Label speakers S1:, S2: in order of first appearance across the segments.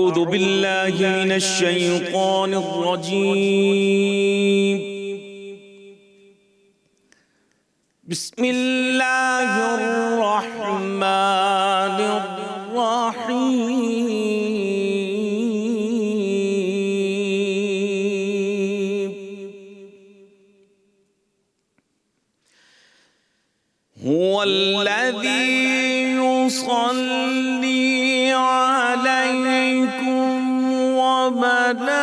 S1: أعوذ بالله من الشيطان الرجيم. بسم الله الرحمن الرحيم. هو الذي يصلي عليكم وملائكته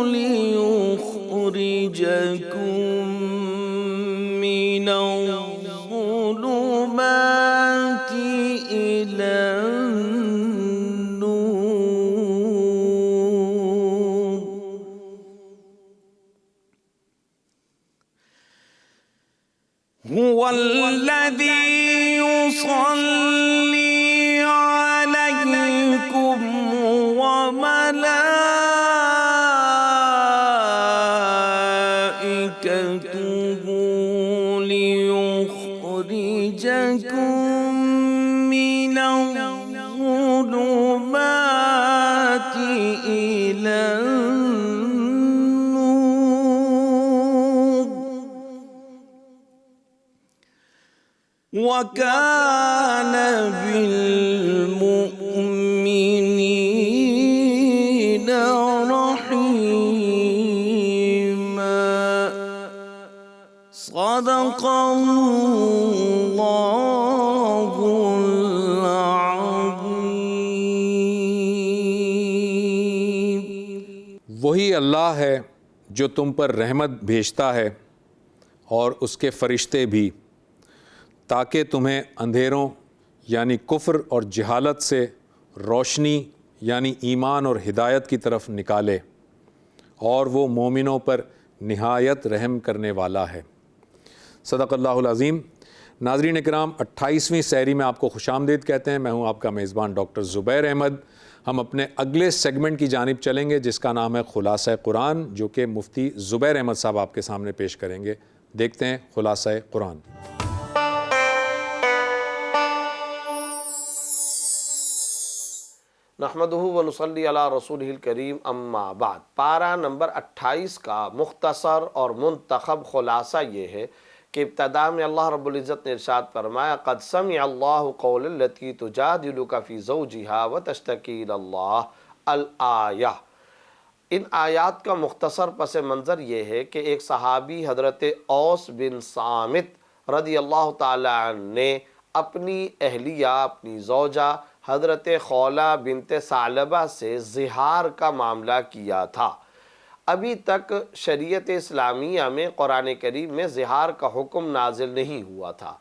S1: ليخرجكم من الظلمات إلى النور. هو الذي يصلي عليكم وملائكته ليخرجكم من الظلمات إلى النور. وكان بالمؤمنين رحيما. صدق الله العظيم.
S2: وہی اللہ ہے جو تم پر رحمت بھیجتا ہے اور اس کے فرشتے بھی، تاکہ تمہیں اندھیروں یعنی کفر اور جہالت سے روشنی یعنی ایمان اور ہدایت کی طرف نکالے، اور وہ مومنوں پر نہایت رحم کرنے والا ہے۔ صدق اللہ العظیم۔ ناظرین اکرام، 28ویں سحری میں آپ کو خوش آمدید کہتے ہیں۔ میں ہوں آپ کا میزبان ڈاکٹر زبیر احمد۔ ہم اپنے اگلے سیگمنٹ کی جانب چلیں گے جس کا نام ہے خلاصہ قرآن، جو کہ مفتی زبیر احمد صاحب آپ کے سامنے پیش کریں گے۔ دیکھتے ہیں خلاصہ قرآن۔
S3: نحمدہ ونصلی علی رسولہ الکریم، اما بعد۔ پارہ نمبر 28 کا مختصر اور منتخب خلاصہ یہ ہے کہ ابتدا میں اللہ رب العزت نے ارشاد فرمایا قد سمع اللہ قول التی تجادلک فی زوجہا وتشتکی الی اللہ الآیہ۔ ان آیات کا مختصر پس منظر یہ ہے کہ ایک صحابی حضرت اوس بن صامت رضی اللہ تعالی عنہ نے اپنی اہلیہ، اپنی زوجہ حضرت خولہ بنت ثعلبہ سے زہار کا معاملہ کیا تھا۔ ابھی تک شریعت اسلامیہ میں قرآن کریم میں زہار کا حکم نازل نہیں ہوا تھا۔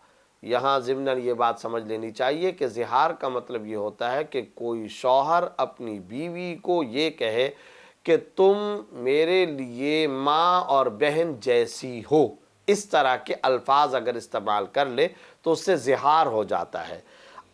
S3: یہاں ضمناً یہ بات سمجھ لینی چاہیے کہ زہار کا مطلب یہ ہوتا ہے کہ کوئی شوہر اپنی بیوی کو یہ کہے کہ تم میرے لیے ماں اور بہن جیسی ہو، اس طرح کے الفاظ اگر استعمال کر لے تو اس سے زہار ہو جاتا ہے۔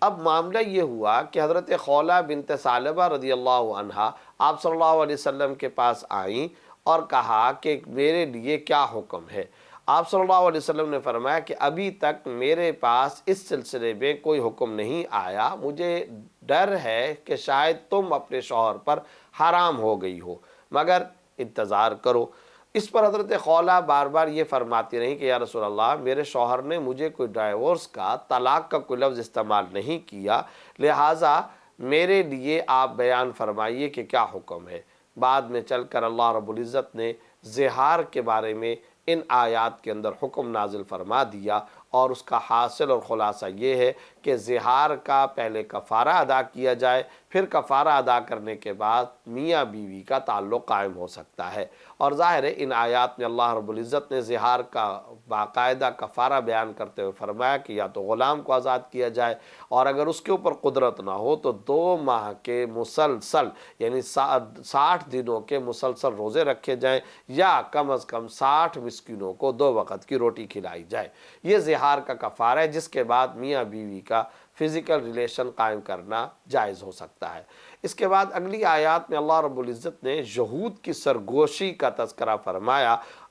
S3: اب معاملہ یہ ہوا کہ حضرت خولہ بنت ثعلبہ رضی اللہ عنہا آپ صلی اللہ علیہ وسلم کے پاس آئیں اور کہا کہ میرے لیے کیا حکم ہے۔ آپ صلی اللہ علیہ وسلم نے فرمایا کہ ابھی تک میرے پاس اس سلسلے میں کوئی حکم نہیں آیا، مجھے ڈر ہے کہ شاید تم اپنے شوہر پر حرام ہو گئی ہو، مگر انتظار کرو۔ اس پر حضرت خولہ بار بار یہ فرماتی رہی کہ یا رسول اللہ، میرے شوہر نے مجھے کوئی ڈائیورس کا، طلاق کا کوئی لفظ استعمال نہیں کیا، لہٰذا میرے لیے آپ بیان فرمائیے کہ کیا حکم ہے۔ بعد میں چل کر اللہ رب العزت نے زہار کے بارے میں ان آیات کے اندر حکم نازل فرما دیا، اور اس کا حاصل اور خلاصہ یہ ہے کہ زہار کا پہلے کفارہ ادا کیا جائے، پھر کفارہ ادا کرنے کے بعد میاں بیوی کا تعلق قائم ہو سکتا ہے۔ اور ظاہر ہے ان آیات میں اللہ رب العزت نے زہار کا باقاعدہ کفارہ بیان کرتے ہوئے فرمایا کہ یا تو غلام کو آزاد کیا جائے، اور اگر اس کے اوپر قدرت نہ ہو تو 2 ماہ کے مسلسل یعنی 60 دنوں کے مسلسل روزے رکھے جائیں، یا کم از کم 60 مسکینوں کو 2 وقت کی روٹی کھلائی جائے۔ یہ زہار کا کفارہ ہے، جس کے بعد میاں بیوی کا فزیکل ریلیشن قائم کرنا جائز ہو سکتا ہے۔ اس کے بعد اگلی آیات میں اللہ رب العزت نے یہود کی سرگوشی کا تذکرہ فرمایا،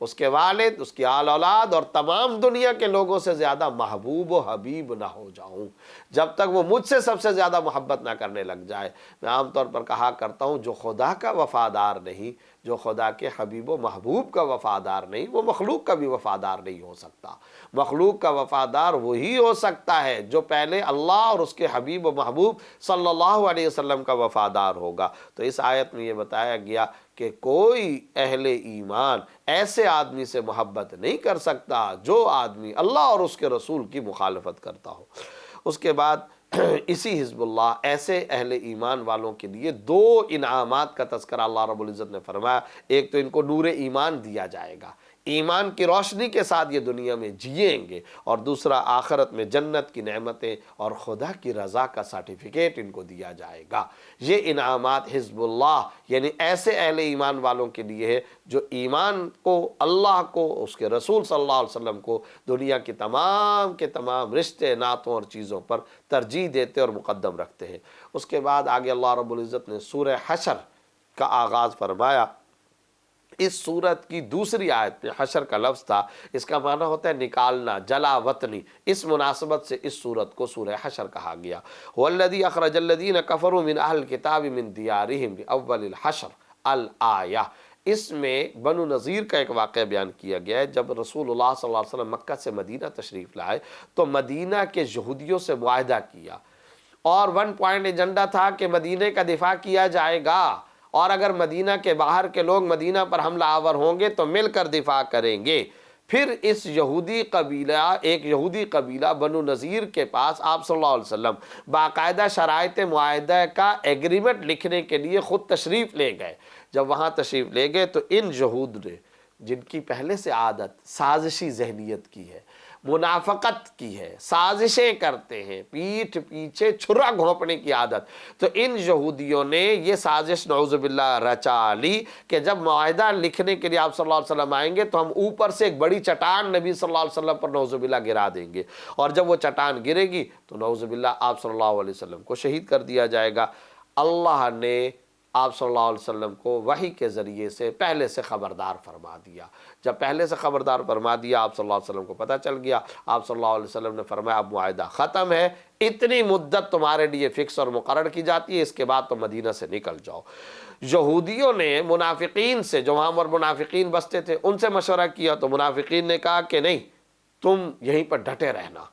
S3: اس کے والد، اس کی آل اولاد اور تمام دنیا کے لوگوں سے زیادہ محبوب و حبیب نہ ہو جاؤں، جب تک وہ مجھ سے سب سے زیادہ محبت نہ کرنے لگ جائے۔ میں عام طور پر کہا کرتا ہوں جو خدا کا وفادار نہیں، جو خدا کے حبیب و محبوب کا وفادار نہیں، وہ مخلوق کا بھی وفادار نہیں ہو سکتا۔ مخلوق کا وفادار وہی ہو سکتا ہے جو پہلے اللہ اور اس کے حبیب و محبوب صلی اللہ علیہ وسلم کا وفادار ہوگا۔ تو اس آیت میں یہ بتایا گیا کہ کوئی اہل ایمان ایسے آدمی سے محبت نہیں کر سکتا جو آدمی اللہ اور اس کے رسول کی مخالفت کرتا ہو۔ اس کے بعد اسی حزب اللہ ایسے اہل ایمان والوں کے لیے دو انعامات کا تذکرہ اللہ رب العزت نے فرمایا۔ ایک تو ان کو نور ایمان دیا جائے گا، ایمان کی روشنی کے ساتھ یہ دنیا میں جئیں گے، اور دوسرا آخرت میں جنت کی نعمتیں اور خدا کی رضا کا سرٹیفکیٹ ان کو دیا جائے گا۔ یہ انعامات حزب اللہ یعنی ایسے اہل ایمان والوں کے لیے ہے جو ایمان کو، اللہ کو، اس کے رسول صلی اللہ علیہ وسلم کو دنیا کی تمام کے تمام رشتے ناتوں اور چیزوں پر ترجیح دیتے اور مقدم رکھتے ہیں۔ اس کے بعد آگے اللہ رب العزت نے سورہ حشر کا آغاز فرمایا۔ اس سورت کی دوسری آیت میں حشر کا لفظ تھا، اس کا معنی ہوتا ہے نکالنا، جلا وطنی۔ اس مناسبت سے اس سورت کو سورہ حشر کہا گیا۔ وَالَّذِي أَخْرَجَ الَّذِينَ كَفَرُوا مِنْ أَهْلِ الْكِتَابِ مِنْ دِيَارِهِمْ لِأَوَّلِ الْحَشْرِ الآیہ۔ اس میں بنو نذیر کا ایک واقعہ بیان کیا گیا ہے۔ جب رسول اللہ صلی اللہ علیہ وسلم مکہ سے مدینہ تشریف لائے تو مدینہ کے یہودیوں سے معاہدہ کیا، اور ون پوائنٹ ایجنڈا تھا کہ مدینہ کا دفاع کیا جائے گا، اور اگر مدینہ کے باہر کے لوگ مدینہ پر حملہ آور ہوں گے تو مل کر دفاع کریں گے۔ پھر اس یہودی قبیلہ، ایک یہودی قبیلہ بنو نذیر کے پاس آپ صلی اللہ علیہ وسلم باقاعدہ شرائط معاہدہ کا ایگریمنٹ لکھنے کے لیے خود تشریف لے گئے۔ جب وہاں تشریف لے گئے تو ان یہود نے، جن کی پہلے سے عادت سازشی ذہنیت کی ہے، منافقت کی ہے، سازشیں کرتے ہیں، پیٹھ پیچھے چھرا گھونپنے کی عادت، تو ان یہودیوں نے یہ سازش نعوذ باللہ رچا لی کہ جب معاہدہ لکھنے کے لیے آپ صلی اللہ علیہ وسلم آئیں گے تو ہم اوپر سے ایک بڑی چٹان نبی صلی اللہ علیہ وسلم پر نعوذ باللہ گرا دیں گے، اور جب وہ چٹان گرے گی تو نعوذ باللہ آپ صلی اللہ علیہ وسلم کو شہید کر دیا جائے گا۔ اللہ نے آپ صلی اللہ علیہ وسلم کو وحی کے ذریعے سے پہلے سے خبردار فرما دیا۔ جب پہلے سے خبردار فرما دیا، آپ صلی اللہ علیہ وسلم کو پتہ چل گیا، آپ صلی اللہ علیہ وسلم نے فرمایا اب معاہدہ ختم ہے، اتنی مدت تمہارے لیے فکس اور مقرر کی جاتی ہے، اس کے بعد تم مدینہ سے نکل جاؤ۔ یہودیوں نے منافقین سے، جو وہاں پر منافقین بستے تھے، ان سے مشورہ کیا تو منافقین نے کہا کہ نہیں، تم یہیں پر ڈٹے رہنا،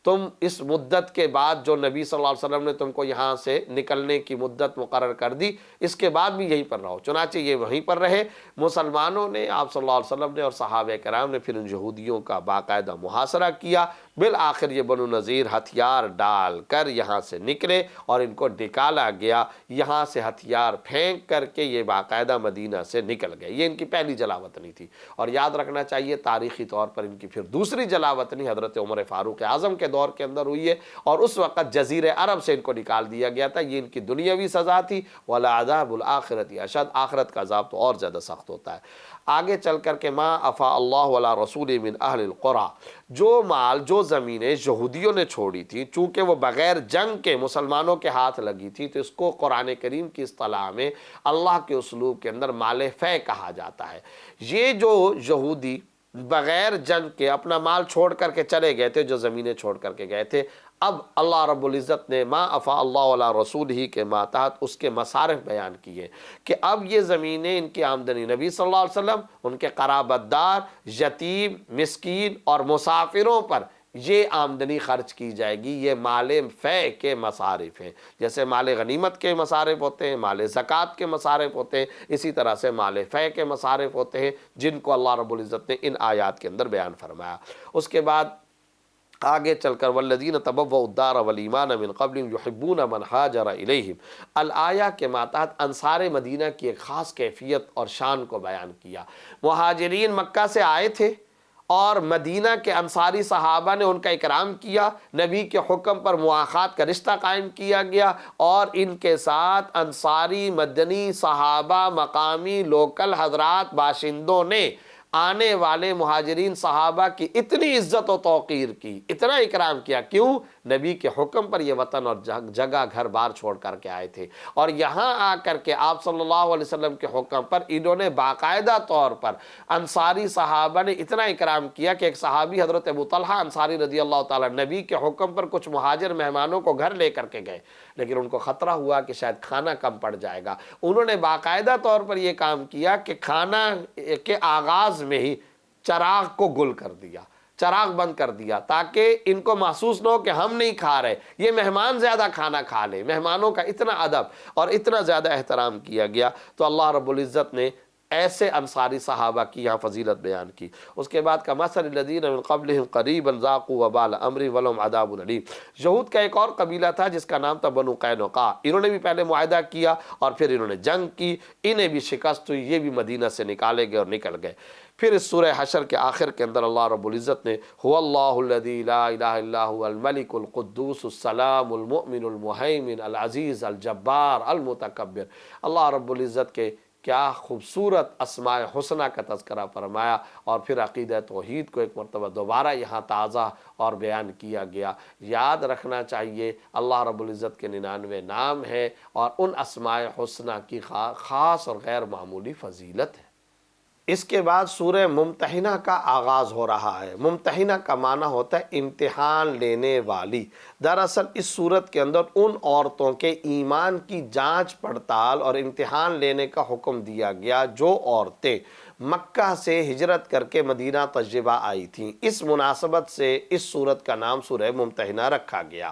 S3: تم اس مدت کے بعد جو نبی صلی اللہ علیہ وسلم نے تم کو یہاں سے نکلنے کی مدت مقرر کر دی، اس کے بعد بھی یہیں پر رہو۔ چنانچہ یہ وہیں پر رہے۔ مسلمانوں نے، آپ صلی اللہ علیہ وسلم نے اور صحابہ کرام نے پھر ان یہودیوں کا باقاعدہ محاصرہ کیا۔ بالآخر یہ بنو نذیر ہتھیار ڈال کر یہاں سے نکلے اور ان کو نکالا گیا، یہاں سے ہتھیار پھینک کر کے یہ باقاعدہ مدینہ سے نکل گئے۔ یہ ان کی پہلی جلاوطنی تھی، اور یاد رکھنا چاہیے تاریخی طور پر ان کی پھر دوسری جلاوطنی حضرت عمر فاروق اعظم کے دور کے اندر ہوئی ہے، اور اس وقت جزیرہ عرب سے ان کو نکال دیا گیا تھا۔ یہ ان کی دنیاوی سزا تھی۔ وَلَعَذَابُ الْآخِرَةِ أَشَدُّ، آخرت کا عذاب تو اور زیادہ سخت ہوتا ہے۔ آگے چل کر کے ما افا اللہ علی رسول من اہل القرى، جو مال، جو زمینیں یہودیوں نے چھوڑی تھی، چونکہ وہ بغیر جنگ کے مسلمانوں کے ہاتھ لگی تھی، تو اس کو قرآن کریم کی اصطلاح میں اللہ کے اسلوب کے اندر مال فے کہا جاتا ہے۔ یہ جو یہودی بغیر جنگ کے اپنا مال چھوڑ کر کے چلے گئے تھے، جو زمینیں چھوڑ کر کے گئے تھے، اب اللہ رب العزت نے ما افا اللہ علی رسول ہی کے ماتحت اس کے مصارف بیان کیے کہ اب یہ زمینیں، ان کی آمدنی نبی صلی اللہ علیہ وسلم، ان کے قرابت دار، یتیم، مسکین اور مسافروں پر یہ آمدنی خرچ کی جائے گی۔ یہ مال فے کے مصارف ہیں، جیسے مال غنیمت کے مصارف ہوتے ہیں، مال زکوٰۃ کے مصارف ہوتے ہیں، اسی طرح سے مال فے کے مصارف ہوتے ہیں، جن کو اللہ رب العزت نے ان آیات کے اندر بیان فرمایا۔ اس کے بعد آگے چل کر والذین تبوؤا الدار والایمان من قبلہم یحبون من ہاجر الیہم، الآیہ کے ماتحت انصار مدینہ کی ایک خاص کیفیت اور شان کو بیان کیا۔ مہاجرین مکہ سے آئے تھے اور مدینہ کے انصاری صحابہ نے ان کا اکرام کیا، نبی کے حکم پر مواخات کا رشتہ قائم کیا گیا، اور ان کے ساتھ انصاری، مدنی، صحابہ، مقامی، لوکل حضرات، باشندوں نے آنے والے مہاجرین صحابہ کی اتنی عزت و توقیر کی، اتنا اکرام کیا، کیوں؟ نبی کے حکم پر یہ وطن اور جگہ گھر بار چھوڑ کر کے آئے تھے، اور یہاں آ کر کے آپ صلی اللہ علیہ وسلم کے حکم پر انہوں نے باقاعدہ طور پر انصاری صحابہ نے اتنا اکرام کیا کہ ایک صحابی حضرت ابو طلحہ انصاری رضی اللہ تعالیٰ نبی کے حکم پر کچھ مہاجر مہمانوں کو گھر لے کر کے گئے، لیکن ان کو خطرہ ہوا کہ شاید کھانا کم پڑ جائے گا۔ انہوں نے باقاعدہ طور پر یہ کام کیا کہ کھانا کے آغاز میں ہی چراغ کو گل کر دیا، چراغ بند کر دیا، تاکہ ان کو محسوس نہ ہو کہ ہم نہیں کھا رہے، یہ مہمان زیادہ کھانا کھا لے۔ مہمانوں کا اتنا ادب اور اتنا زیادہ احترام کیا گیا، تو اللہ رب العزت نے ایسے انصاری صحابہ کی یہاں فضیلت بیان کی۔ اس کے بعد کمثل الذین من قبلہم قریبا ذاقوا وبال امر ولہم عذاب علیم۔ یہود کا ایک اور قبیلہ تھا جس کا نام تھا بنو قینقاع، انہوں نے بھی پہلے معاہدہ کیا اور پھر انہوں نے جنگ کی، انہیں بھی شکست ہوئی، یہ بھی مدینہ سے نکالے گئے اور نکل گئے۔ پھر اس سورہ حشر کے آخر کے اندر اللہ رب العزت نے هو اللہ الذی لا الہ الا هو الملک القدوس السلام المؤمن المہیمن العزیز الجبار المتکبر، اللہ رب العزت کے کیا خوبصورت اسماء حسنہ کا تذکرہ فرمایا، اور پھر عقیدہ توحید کو ایک مرتبہ دوبارہ یہاں تازہ اور بیان کیا گیا۔ یاد رکھنا چاہیے اللہ رب العزت کے 99 نام ہیں، اور ان اسماء حسنہ کی خاص اور غیر معمولی فضیلت ہے۔ اس کے بعد سورہ ممتحنہ کا آغاز ہو رہا ہے۔ ممتحنہ کا معنی ہوتا ہے امتحان لینے والی۔ دراصل اس صورت کے اندر ان عورتوں کے ایمان کی جانچ پڑتال اور امتحان لینے کا حکم دیا گیا جو عورتیں مکہ سے ہجرت کر کے مدینہ تشریفہ آئی تھیں۔ اس مناسبت سے اس صورت کا نام سورہ ممتحنہ رکھا گیا۔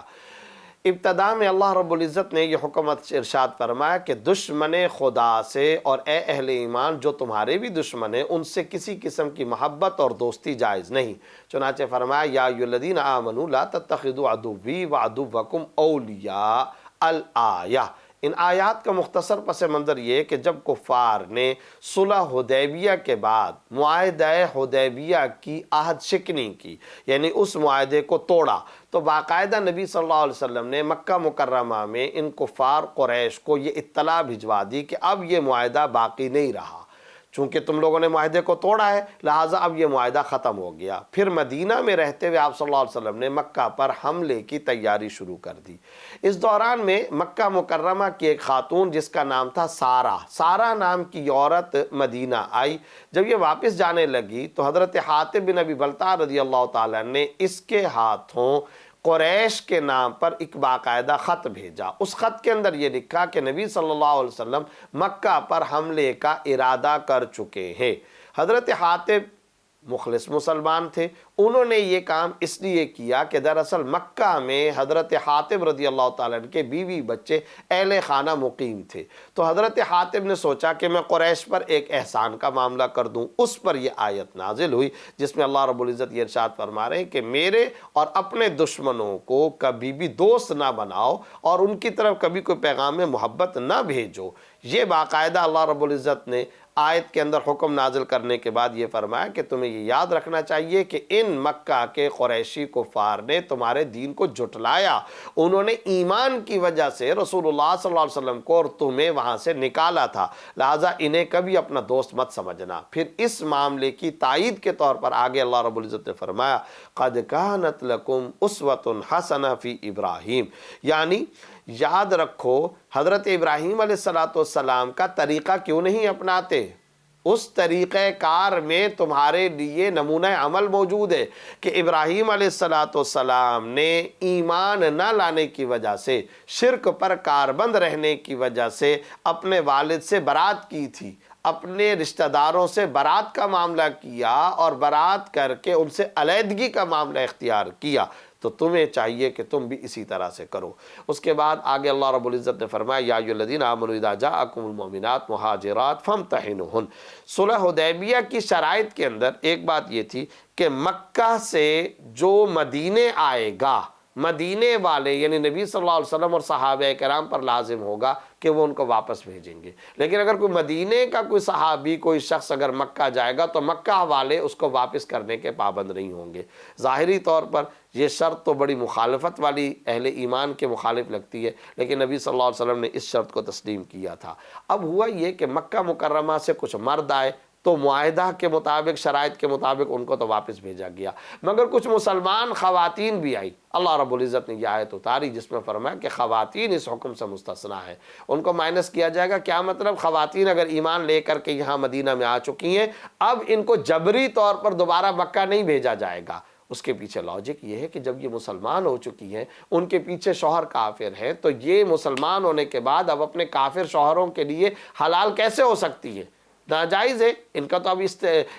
S3: ابتدا میں اللہ رب العزت نے یہ حکم ارشاد فرمایا کہ دشمن خدا سے اور اے اہل ایمان جو تمہارے بھی دشمن ہیں ان سے کسی قسم کی محبت اور دوستی جائز نہیں۔ چنانچہ فرمایا یا ایھا الذین آمنوا لا تتخذوا عدوی وعدوکم اولیاء الآیہ۔ ان آیات کا مختصر پس منظر یہ کہ جب کفار نے صلح حدیبیہ کے بعد معاہدہ حدیبیہ کی عہد شکنی کی، یعنی اس معاہدے کو توڑا، تو باقاعدہ نبی صلی اللہ علیہ وسلم نے مکہ مکرمہ میں ان کفار قریش کو یہ اطلاع بھجوا دی کہ اب یہ معاہدہ باقی نہیں رہا، چونکہ تم لوگوں نے معاہدے کو توڑا ہے لہٰذا اب یہ معاہدہ ختم ہو گیا۔ پھر مدینہ میں رہتے ہوئے آپ صلی اللہ علیہ وسلم نے مکہ پر حملے کی تیاری شروع کر دی۔ اس دوران میں مکہ مکرمہ کی ایک خاتون جس کا نام تھا سارہ نام کی عورت مدینہ آئی۔ جب یہ واپس جانے لگی تو حضرت حاطب بن ابی بلتع رضی اللہ تعالیٰ نے اس کے ہاتھوں قریش کے نام پر ایک باقاعدہ خط بھیجا۔ اس خط کے اندر یہ لکھا کہ نبی صلی اللہ علیہ وسلم مکہ پر حملے کا ارادہ کر چکے ہیں۔ حضرت حاطب مخلص مسلمان تھے، انہوں نے یہ کام اس لیے کیا کہ دراصل مکہ میں حضرت حاطب رضی اللہ تعالیٰ عنہ کے بیوی بچے اہل خانہ مقیم تھے، تو حضرت حاطب نے سوچا کہ میں قریش پر ایک احسان کا معاملہ کر دوں۔ اس پر یہ آیت نازل ہوئی جس میں اللہ رب العزت یہ ارشاد فرما رہے ہیں کہ میرے اور اپنے دشمنوں کو کبھی بھی دوست نہ بناؤ اور ان کی طرف کبھی کوئی پیغام محبت نہ بھیجو۔ یہ باقاعدہ اللہ رب العزت نے آیت کے اندر حکم نازل کرنے کے بعد یہ فرمایا کہ تمہیں یہ یاد رکھنا چاہیے کہ ان مکہ کے قریشی کفار نے تمہارے دین کو جھٹلایا، انہوں نے ایمان کی وجہ سے رسول اللہ صلی اللہ علیہ وسلم کو اور تمہیں وہاں سے نکالا تھا، لہٰذا انہیں کبھی اپنا دوست مت سمجھنا۔ پھر اس معاملے کی تائید کے طور پر آگے اللہ رب العزت نے فرمایا قد کانت لکم اسوۃ حسنہ فی ابراہیم، یعنی یاد رکھو حضرت ابراہیم علیہ السلام کا طریقہ کیوں نہیں اپناتے؟ اس طریقہ کار میں تمہارے لیے نمونہ عمل موجود ہے کہ ابراہیم علیہ السلام نے ایمان نہ لانے کی وجہ سے، شرک پر کاربند رہنے کی وجہ سے اپنے والد سے برات کی تھی، اپنے رشتہ داروں سے برات کا معاملہ کیا اور برات کر کے ان سے علیحدگی کا معاملہ اختیار کیا، تو تمہیں چاہیے کہ تم بھی اسی طرح سے کرو۔ اس کے بعد آگے اللہ رب العزت نے فرمایا یا ایھا الذین آمنوا اذا جاءکم المؤمنات مہاجرات فامتحنوہن۔ صلح حدیبیہ کی شرائط کے اندر ایک بات یہ تھی کہ مکہ سے جو مدینے آئے گا، مدینے والے یعنی نبی صلی اللہ علیہ وسلم اور صحابہ کرام پر لازم ہوگا کہ وہ ان کو واپس بھیجیں گے، لیکن اگر کوئی مدینے کا کوئی صحابی کوئی شخص اگر مکہ جائے گا تو مکہ والے اس کو واپس کرنے کے پابند نہیں ہوں گے۔ ظاہری طور پر یہ شرط تو بڑی مخالفت والی اہل ایمان کے مخالف لگتی ہے، لیکن نبی صلی اللہ علیہ وسلم نے اس شرط کو تسلیم کیا تھا۔ اب ہوا یہ کہ مکہ مکرمہ سے کچھ مرد آئے، تو معاہدہ کے مطابق شرائط کے مطابق ان کو تو واپس بھیجا گیا، مگر کچھ مسلمان خواتین بھی آئی، اللہ رب العزت نے یہ آیت اتاری جس میں فرمایا کہ خواتین اس حکم سے مستثنا ہے، ان کو مائنس کیا جائے گا۔ کیا مطلب؟ خواتین اگر ایمان لے کر کے یہاں مدینہ میں آ چکی ہیں، اب ان کو جبری طور پر دوبارہ مکہ نہیں بھیجا جائے گا۔ اس کے پیچھے لاجک یہ ہے کہ جب یہ مسلمان ہو چکی ہیں، ان کے پیچھے شوہر کافر ہیں، تو یہ مسلمان ہونے کے بعد اب اپنے کافر شوہروں کے لیے حلال کیسے ہو سکتی ہے؟ ناجائز ہے، ان کا تو اب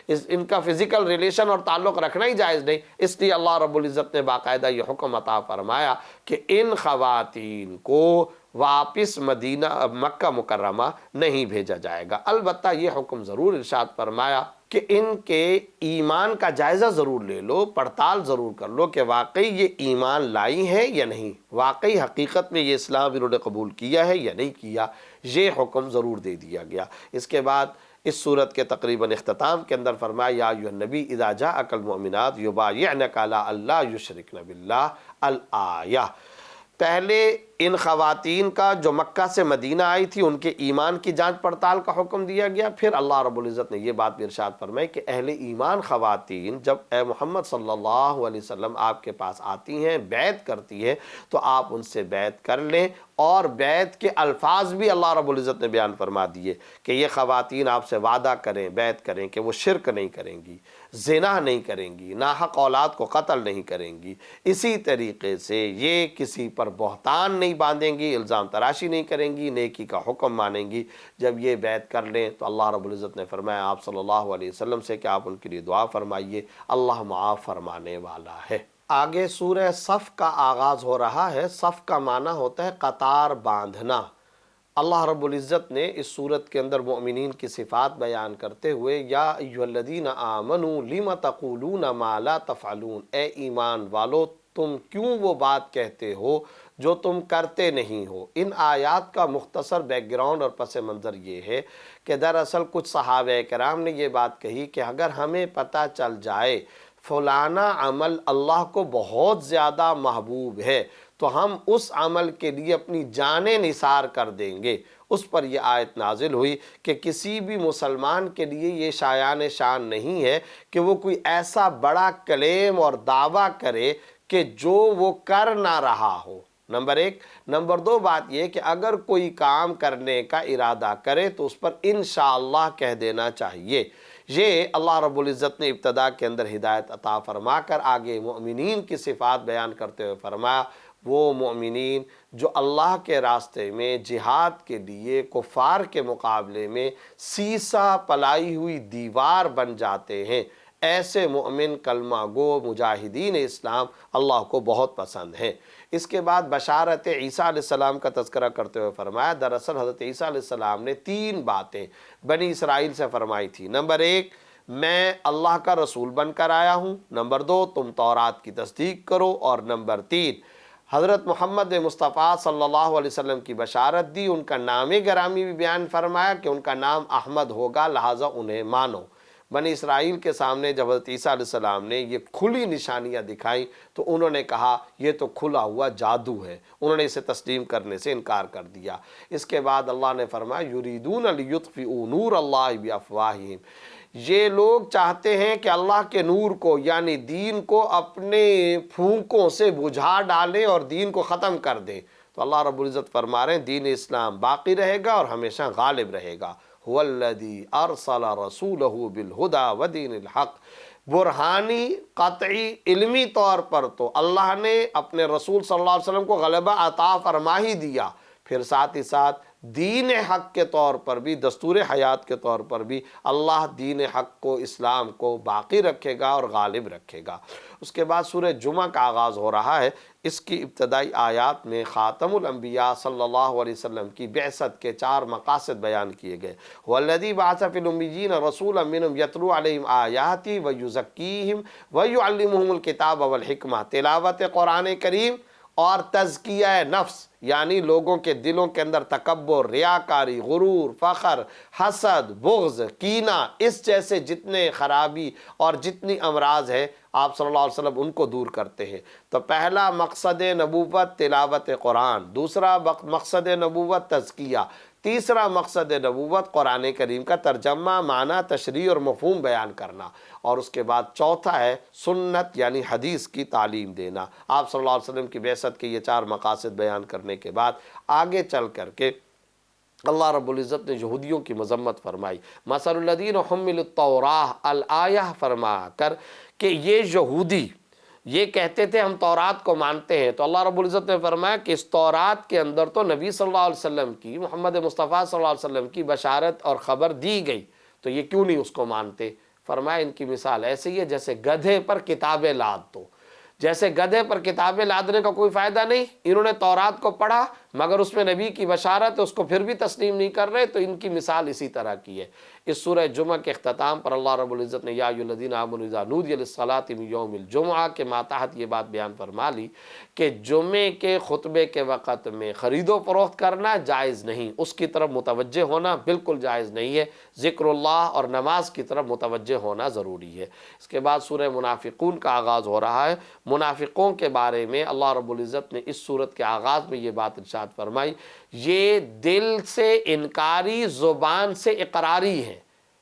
S3: ان کا فزیکل ریلیشن اور تعلق رکھنا ہی جائز نہیں۔ اس لیے اللہ رب العزت نے باقاعدہ یہ حکم عطا فرمایا کہ ان خواتین کو واپس مکہ مکرمہ نہیں بھیجا جائے گا۔ البتہ یہ حکم ضرور ارشاد فرمایا کہ ان کے ایمان کا جائزہ ضرور لے لو، پڑتال ضرور کر لو کہ واقعی یہ ایمان لائی ہیں یا نہیں، واقعی حقیقت میں یہ اسلام انہوں نے قبول کیا ہے یا نہیں کیا، یہ حکم ضرور دے دیا گیا۔ اس کے بعد اس صورت کے تقریباً اختتام کے اندر فرمایا یا ایھا النبی اذا جاءک المؤمنات یبایعنک علی الا یشرکن باللہ الآیہ۔ پہلے ان خواتین کا جو مکہ سے مدینہ آئی تھی ان کے ایمان کی جانچ پڑتال کا حکم دیا گیا، پھر اللہ رب العزت نے یہ بات بھی ارشاد فرمائی کہ اہل ایمان خواتین جب اے محمد صلی اللہ علیہ وسلم آپ کے پاس آتی ہیں، بیعت کرتی ہیں، تو آپ ان سے بیعت کر لیں، اور بیعت کے الفاظ بھی اللہ رب العزت نے بیان فرما دیے کہ یہ خواتین آپ سے وعدہ کریں، بیعت کریں کہ وہ شرک نہیں کریں گی، زنا نہیں کریں گی، ناحق اولاد کو قتل نہیں کریں گی، اسی طریقے سے یہ کسی پر بہتان نہیں باندھیں گی، الزام تراشی نہیں کریں گی، نیکی کا حکم مانیں گی۔ جب یہ بیعت کر لیں تو اللہ رب العزت نے فرمایا آپ صلی اللہ علیہ وسلم سے کہ آپ ان کے لیے دعا فرمائیے، اللہ معاف فرمانے والا ہے۔ آگے سورہ صف کا آغاز ہو رہا ہے۔ صف کا معنی ہوتا ہے قطار باندھنا۔ اللہ رب العزت نے اس صورت کے اندر مؤمنین کی صفات بیان کرتے ہوئے یا ایھا الذین آمنوا لم تقولون ما لا تفعلون، اے ایمان والو تم کیوں وہ بات کہتے ہو جو تم کرتے نہیں ہو۔ ان آیات کا مختصر بیک گراؤنڈ اور پس منظر یہ ہے کہ دراصل کچھ صحابہ کرام نے یہ بات کہی کہ اگر ہمیں پتہ چل جائے فلانا عمل اللہ کو بہت زیادہ محبوب ہے تو ہم اس عمل کے لیے اپنی جانیں نثار کر دیں گے۔ اس پر یہ آیت نازل ہوئی کہ کسی بھی مسلمان کے لیے یہ شایان شان نہیں ہے کہ وہ کوئی ایسا بڑا کلیم اور دعویٰ کرے کہ جو وہ کر نہ رہا ہو، نمبر ایک۔ نمبر دو بات یہ کہ اگر کوئی کام کرنے کا ارادہ کرے تو اس پر انشاءاللہ کہہ دینا چاہیے۔ یہ اللہ رب العزت نے ابتدا کے اندر ہدایت عطا فرما کر آگے مؤمنین کی صفات بیان کرتے ہوئے فرمایا وہ مؤمنین جو اللہ کے راستے میں جہاد کے لیے کفار کے مقابلے میں سیسا پلائی ہوئی دیوار بن جاتے ہیں، ایسے مومن کلمہ گو مجاہدین اسلام اللہ کو بہت پسند ہیں۔ اس کے بعد بشارت عیسیٰ علیہ السلام کا تذکرہ کرتے ہوئے فرمایا دراصل حضرت عیسیٰ علیہ السلام نے 3 باتیں بنی اسرائیل سے فرمائی تھی۔ نمبر 1 میں اللہ کا رسول بن کر آیا ہوں، نمبر 2 تم تورات کی تصدیق کرو، اور نمبر 3 حضرت محمد مصطفیٰ صلی اللہ علیہ وسلم کی بشارت دی، ان کا نام گرامی بھی بیان فرمایا کہ ان کا نام احمد ہوگا لہٰذا انہیں مانو۔ بنی اسرائیل کے سامنے جب حضرت عیسیٰ علیہ السلام نے یہ کھلی نشانیاں دکھائیں تو انہوں نے کہا یہ تو کھلا ہوا جادو ہے، انہوں نے اسے تسلیم کرنے سے انکار کر دیا۔ اس کے بعد اللہ نے فرمایا یریدون لیطفئوا نور اللہ بافواہہم، یہ لوگ چاہتے ہیں کہ اللہ کے نور کو یعنی دین کو اپنے پھونکوں سے بجھا ڈالیں اور دین کو ختم کر دیں۔ تو اللہ رب العزت فرما رہے ہیں دین اسلام باقی رہے گا اور ہمیشہ غالب رہے گا۔ هو الذی ارسل رسولہ بالہدی ودین الحق، برہانی قطعی علمی طور پر تو اللہ نے اپنے رسول صلی اللہ علیہ وسلم کو غلبہ عطا فرما ہی دیا، پھر ساتھ ہی ساتھ دین حق کے طور پر بھی، دستور حیات کے طور پر بھی اللہ دین حق کو، اسلام کو باقی رکھے گا اور غالب رکھے گا۔ اس کے بعد سورہ جمعہ کا آغاز ہو رہا ہے۔ اس کی ابتدائی آیات میں خاتم الانبیاء صلی اللہ علیہ وسلم کی بعثت کے 4 مقاصد بیان کیے گئے۔ والذی بعث فی الامیین رسولا منہم یتلو علیہم آیاتی ویزکیہم ویعلمہم الکتاب والحکمہ، تلاوت قرآن کریم اور تزکیہ نفس، یعنی لوگوں کے دلوں کے اندر تکبر، ریاکاری، غرور، فخر، حسد، بغض، کینہ، اس جیسے جتنے خرابی اور جتنی امراض ہے آپ صلی اللہ علیہ وسلم ان کو دور کرتے ہیں۔ تو پہلا مقصد نبوت تلاوت قرآن، دوسرا مقصد نبوت تزکیہ، تیسرا مقصد نبوت قرآن کریم کا ترجمہ، معنی، تشریح اور مفہوم بیان کرنا، اور اس کے بعد چوتھا ہے سنت یعنی حدیث کی تعلیم دینا۔ آپ صلی اللہ علیہ وسلم کی بعثت کے یہ 4 مقاصد بیان کرنے کے بعد آگے چل کر کے اللہ رب العزت نے یہودیوں کی مذمت فرمائی، مثل الذین حملوا التوراۃ الآیہ فرما کر کہ یہ یہودی یہ کہتے تھے ہم تورات کو مانتے ہیں، تو اللہ رب العزت نے فرمایا کہ اس تورات کے اندر تو نبی صلی اللہ علیہ وسلم کی، محمد مصطفیٰ صلی اللہ علیہ وسلم کی بشارت اور خبر دی گئی، تو یہ کیوں نہیں اس کو مانتے؟ فرمایا ان کی مثال ایسے ہی ہے جیسے گدھے پر کتابیں لاد دو۔ جیسے گدھے پر کتابیں لادنے کا کوئی فائدہ نہیں، انہوں نے تورات کو پڑھا مگر اس میں نبی کی بشارت ہے، اس کو پھر بھی تسلیم نہیں کر رہے، تو ان کی مثال اسی طرح کی ہے۔ اس سورہ جمعہ کے اختتام پر اللہ رب العزت نے یا ایھا الذین آمنوا اذا نودی للصلاۃ من یوم الجمعہ کے ماتحت یہ بات بیان فرما لی کہ جمعے کے خطبے کے وقت میں خرید و فروخت کرنا جائز نہیں، اس کی طرف متوجہ ہونا بالکل جائز نہیں ہے، ذکر اللہ اور نماز کی طرف متوجہ ہونا ضروری ہے۔ اس کے بعد سورہ منافقون کا آغاز ہو رہا ہے۔ منافقوں کے بارے میں اللہ رب العزت نے اس سورت کے آغاز میں یہ بات ارشاد فرمائی، یہ دل سے انکاری، زبان سے اقراری ہیں،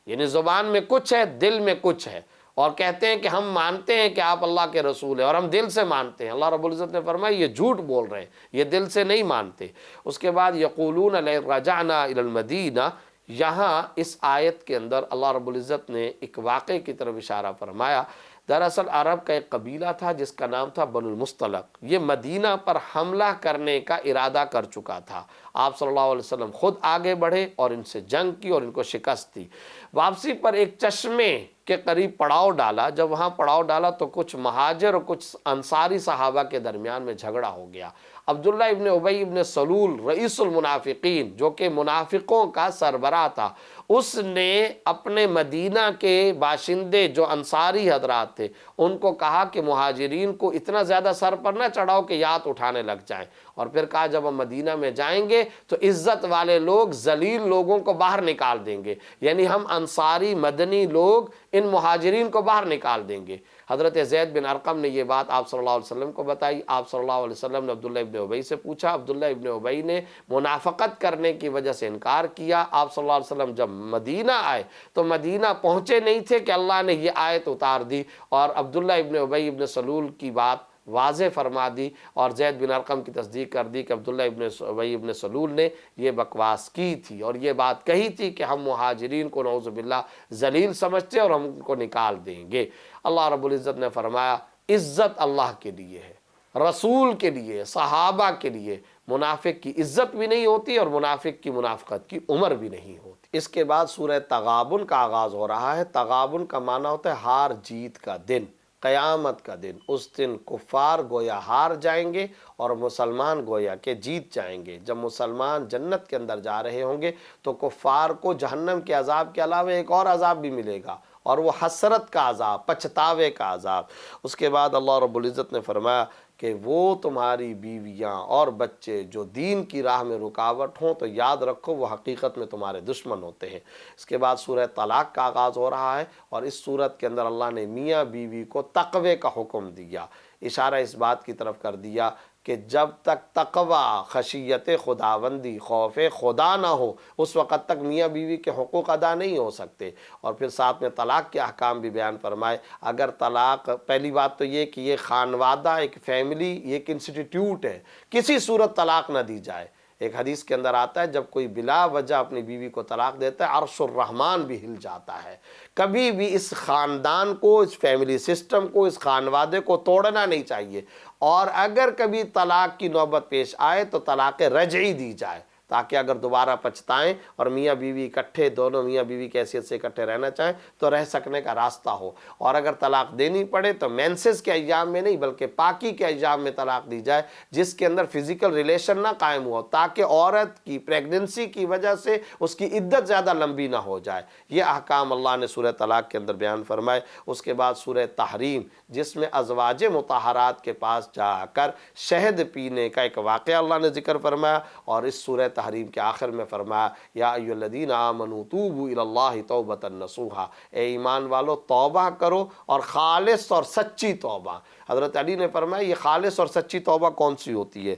S3: یعنی زبان میں کچھ ہے، دل میں کچھ ہے، اور کہتے ہیں کہ ہم مانتے ہیں کہ آپ اللہ کے رسول ہیں اور ہم دل سے مانتے ہیں۔ اللہ رب العزت نے فرمایا یہ جھوٹ بول رہے ہیں، یہ دل سے نہیں مانتے۔ اس کے بعد یقولون لئن رجعنا الی المدینہ، یہاں اس آیت کے اندر اللہ رب العزت نے ایک واقعے کی طرف اشارہ فرمایا۔ دراصل عرب کا ایک قبیلہ تھا جس کا نام تھا بنو المصطلق، یہ مدینہ پر حملہ کرنے کا ارادہ کر چکا تھا۔ آپ صلی اللہ علیہ وسلم خود آگے بڑھے اور ان سے جنگ کی اور ان کو شکست دی۔ واپسی پر ایک چشمے کے قریب پڑاؤ ڈالا، جب وہاں پڑاؤ ڈالا تو کچھ مہاجر اور کچھ انصاری صحابہ کے درمیان میں جھگڑا ہو گیا۔ عبداللہ ابن ابی ابن سلول رئیس المنافقین، جو کہ منافقوں کا سربراہ تھا، اس نے اپنے مدینہ کے باشندے جو انصاری حضرات تھے ان کو کہا کہ مہاجرین کو اتنا زیادہ سر پر نہ چڑھاؤ کہ یاد اٹھانے لگ جائیں، اور پھر کہا جب ہم مدینہ میں جائیں گے تو عزت والے لوگ ذلیل لوگوں کو باہر نکال دیں گے، یعنی ہم انصاری مدنی لوگ ان مہاجرین کو باہر نکال دیں گے۔ حضرت زید بن ارقم نے یہ بات آپ صلی اللہ علیہ وسلم کو بتائی۔ آپ صلی اللہ علیہ وسلم نے عبداللہ ابن ابی سے پوچھا، عبداللہ ابن ابی نے منافقت کرنے کی وجہ سے انکار کیا۔ آپ صلی اللہ علیہ وسلم جب مدینہ آئے تو مدینہ پہنچے نہیں تھے کہ اللہ نے یہ آیت اتار دی اور عبداللہ ابن ابی ابن سلول کی بات واضح فرما دی، اور زید بن ارقم کی تصدیق کر دی کہ عبداللہ ابن ابی ابن سلول نے یہ بکواس کی تھی اور یہ بات کہی تھی کہ ہم مہاجرین کو نعوذ باللہ ذلیل سمجھتے اور ہم ان کو نکال دیں گے۔ اللہ رب العزت نے فرمایا عزت اللہ کے لیے ہے، رسول کے لیے، صحابہ کے لیے۔ منافق کی عزت بھی نہیں ہوتی اور منافق کی منافقت کی عمر بھی نہیں ہوتی۔ اس کے بعد سورہ تغابن کا آغاز ہو رہا ہے۔ تغابن کا معنی ہوتا ہے ہار جیت کا دن، قیامت کا دن۔ اس دن کفار گویا ہار جائیں گے اور مسلمان گویا کہ جیت جائیں گے۔ جب مسلمان جنت کے اندر جا رہے ہوں گے تو کفار کو جہنم کے عذاب کے علاوہ ایک اور عذاب بھی ملے گا، اور وہ حسرت کا عذاب، پچھتاوے کا عذاب۔ اس کے بعد اللہ رب العزت نے فرمایا کہ وہ تمہاری بیویاں اور بچے جو دین کی راہ میں رکاوٹ ہوں تو یاد رکھو وہ حقیقت میں تمہارے دشمن ہوتے ہیں۔ اس کے بعد سورہ طلاق کا آغاز ہو رہا ہے، اور اس سورت کے اندر اللہ نے میاں بیوی کو تقوی کا حکم دیا، اشارہ اس بات کی طرف کر دیا کہ جب تک تقوی، خشیت خداوندی، خوف خدا نہ ہو اس وقت تک میاں بیوی کے حقوق ادا نہیں ہو سکتے۔ اور پھر ساتھ میں طلاق کے احکام بھی بیان فرمائے۔ اگر طلاق، پہلی بات تو یہ کہ یہ خانوادہ، ایک فیملی، یہ ایک انسٹیٹیوٹ ہے، کسی صورت طلاق نہ دی جائے۔ ایک حدیث کے اندر آتا ہے جب کوئی بلا وجہ اپنی بیوی کو طلاق دیتا ہے عرش الرحمن بھی ہل جاتا ہے۔ کبھی بھی اس خاندان کو، اس فیملی سسٹم کو، اس خانوادے کو توڑنا نہیں چاہیے، اور اگر کبھی طلاق کی نوبت پیش آئے تو طلاق رجعی دی جائے، تاکہ اگر دوبارہ پچھتائیں اور میاں بیوی اکٹھے، دونوں میاں بیوی کی حیثیت سے اکٹھے رہنا چاہیں تو رہ سکنے کا راستہ ہو۔ اور اگر طلاق دینی پڑے تو مینسز کے ایام میں نہیں بلکہ پاکی کے ایام میں طلاق دی جائے، جس کے اندر فزیکل ریلیشن نہ قائم ہو، تاکہ عورت کی پریگننسی کی وجہ سے اس کی عدت زیادہ لمبی نہ ہو جائے۔ یہ احکام اللہ نے سورہ طلاق کے اندر بیان فرمائے۔ اس کے بعد سورہ تحریم، جس میں ازواج مطہرات کے پاس جا کر شہد پینے کا ایک واقعہ اللہ نے ذکر فرمایا، اور اس سورہ تحریم کے آخر میں فرمایا یا ایھا الذین آمنوا توبوا الی اللہ توبۃ نصوحا، اے ایمان والو توبہ کرو اور خالص اور سچی توبہ۔ حضرت علی نے فرمایا یہ خالص اور سچی توبہ کون سی ہوتی ہے؟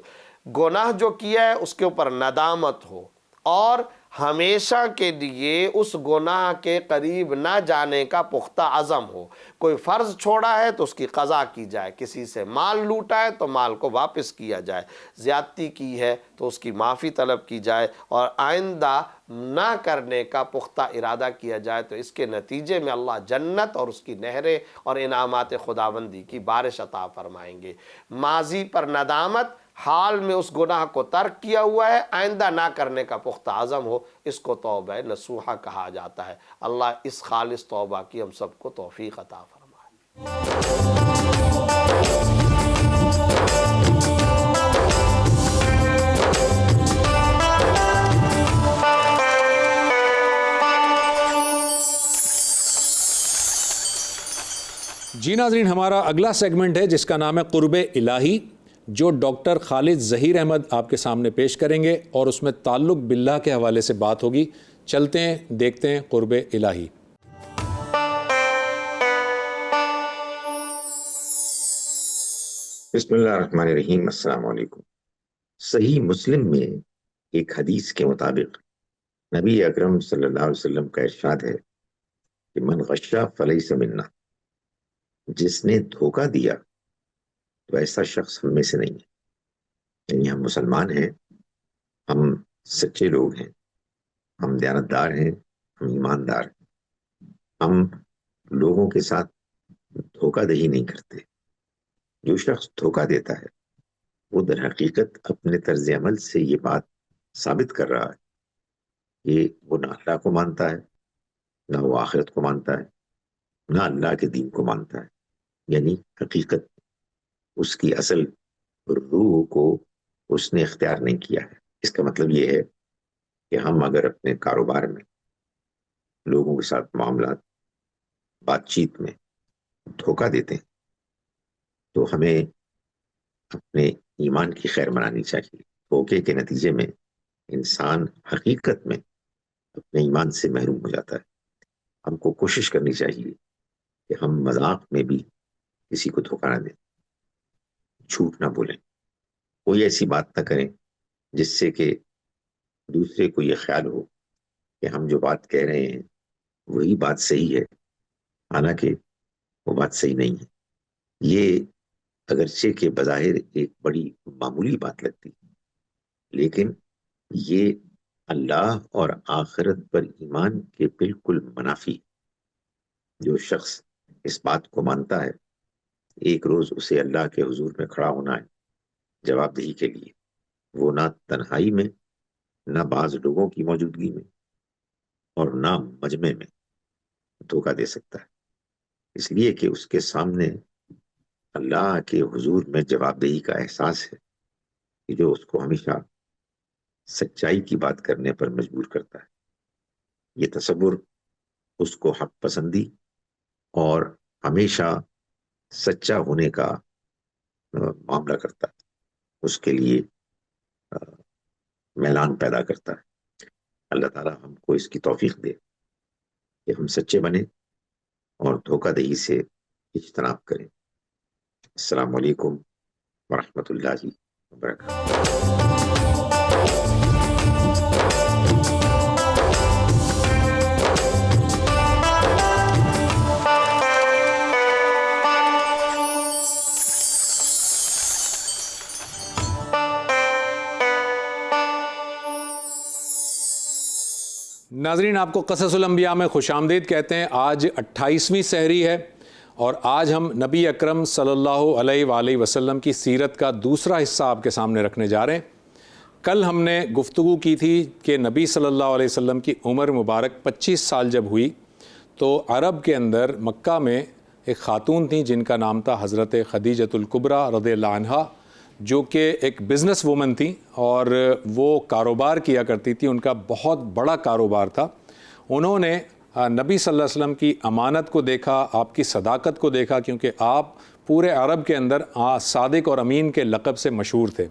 S3: گناہ جو کیا ہے اس کے اوپر ندامت ہو، اور ہمیشہ کے لیے اس گناہ کے قریب نہ جانے کا پختہ عزم ہو۔ کوئی فرض چھوڑا ہے تو اس کی قضا کی جائے، کسی سے مال لوٹا ہے تو مال کو واپس کیا جائے، زیادتی کی ہے تو اس کی معافی طلب کی جائے، اور آئندہ نہ کرنے کا پختہ ارادہ کیا جائے، تو اس کے نتیجے میں اللہ جنت اور اس کی نہریں اور انعامات خداوندی کی بارش عطا فرمائیں گے۔ ماضی پر ندامت، حال میں اس گناہ کو ترک کیا ہوا ہے، آئندہ نہ کرنے کا پختہ عزم ہو، اس کو توبہ نصوحہ کہا جاتا ہے۔ اللہ اس خالص توبہ کی ہم سب کو توفیق عطا فرمائے۔
S2: جی ناظرین، ہمارا اگلا سیگمنٹ ہے جس کا نام ہے قرب الہی، جو ڈاکٹر خالد ظہیر احمد آپ کے سامنے پیش کریں گے، اور اس میں تعلق باللہ کے حوالے سے بات ہوگی۔ چلتے ہیں، دیکھتے ہیں قرب الہی۔
S4: بسم اللہ الرحمن الرحیم۔ السلام علیکم۔ صحیح مسلم میں ایک حدیث کے مطابق نبی اکرم صلی اللہ علیہ وسلم کا ارشاد ہے کہ من غشا فلیس منا، جس نے دھوکہ دیا تو ایسا شخص ہم میں سے نہیں ہے۔ یعنی ہم مسلمان ہیں، ہم سچے لوگ ہیں، ہم دیانتدار ہیں، ہم ایماندار ہیں، ہم لوگوں کے ساتھ دھوکہ دہی نہیں کرتے۔ جو شخص دھوکہ دیتا ہے وہ در حقیقت اپنے طرز عمل سے یہ بات ثابت کر رہا ہے کہ وہ نہ اللہ کو مانتا ہے، نہ وہ آخرت کو مانتا ہے، نہ اللہ کے دین کو مانتا ہے۔ یعنی حقیقت اس کی اصل روح کو اس نے اختیار نہیں کیا ہے۔ اس کا مطلب یہ ہے کہ ہم اگر اپنے کاروبار میں، لوگوں کے ساتھ معاملات، بات چیت میں دھوکہ دیتے ہیں تو ہمیں اپنے ایمان کی خیر منانی چاہیے۔ دھوکے کے نتیجے میں انسان حقیقت میں اپنے ایمان سے محروم ہو جاتا ہے۔ ہم کو کوشش کرنی چاہیے کہ ہم مذاق میں بھی کسی کو دھوکہ نہ دیں، جھوٹ نہ بولیں، کوئی ایسی بات نہ کریں جس سے کہ دوسرے کو یہ خیال ہو کہ ہم جو بات کہہ رہے ہیں وہی بات صحیح ہے، حالانکہ وہ بات صحیح نہیں ہے۔ یہ اگرچہ کہ بظاہر ایک بڑی معمولی بات لگتی ہے، لیکن یہ اللہ اور آخرت پر ایمان کے بالکل منافی۔ جو شخص اس بات کو مانتا ہے ایک روز اسے اللہ کے حضور میں کھڑا ہونا ہے جواب دہی کے لیے، وہ نہ تنہائی میں، نہ بعض لوگوں کی موجودگی میں، اور نہ مجمع میں دھوکہ دے سکتا ہے، اس لیے کہ اس کے سامنے اللہ کے حضور میں جواب دہی کا احساس ہے کہ جو اس کو ہمیشہ سچائی کی بات کرنے پر مجبور کرتا ہے۔ یہ تصور اس کو حق پسندی اور ہمیشہ سچا ہونے کا معاملہ کرتا ہے، اس کے لیے میلان پیدا کرتا ہے۔ اللہ تعالیٰ ہم کو اس کی توفیق دے کہ ہم سچے بنیں اور دھوکہ دہی سے اجتناب کریں۔ السلام علیکم ورحمۃ اللہ وبرکاتہ۔
S2: ناظرین، آپ کو قصص الانبیاء میں خوش آمدید کہتے ہیں۔ آج 28ویں سحری ہے اور آج ہم نبی اکرم صلی اللہ علیہ وآلہ وسلم کی سیرت کا دوسرا حصہ آپ کے سامنے رکھنے جا رہے ہیں۔ کل ہم نے گفتگو کی تھی کہ نبی صلی اللہ علیہ وسلم کی عمر مبارک 25 سال جب ہوئی تو عرب کے اندر مکہ میں ایک خاتون تھیں جن کا نام تھا حضرت خدیجۃ الکبریٰ رضی اللہ عنہا، جو کہ ایک بزنس وومن تھیں اور وہ کاروبار کیا کرتی تھی، ان کا بہت بڑا کاروبار تھا۔ انہوں نے نبی صلی اللہ علیہ وسلم کی امانت کو دیکھا، آپ کی صداقت کو دیکھا، کیونکہ آپ پورے عرب کے اندر صادق اور امین کے لقب سے مشہور تھے۔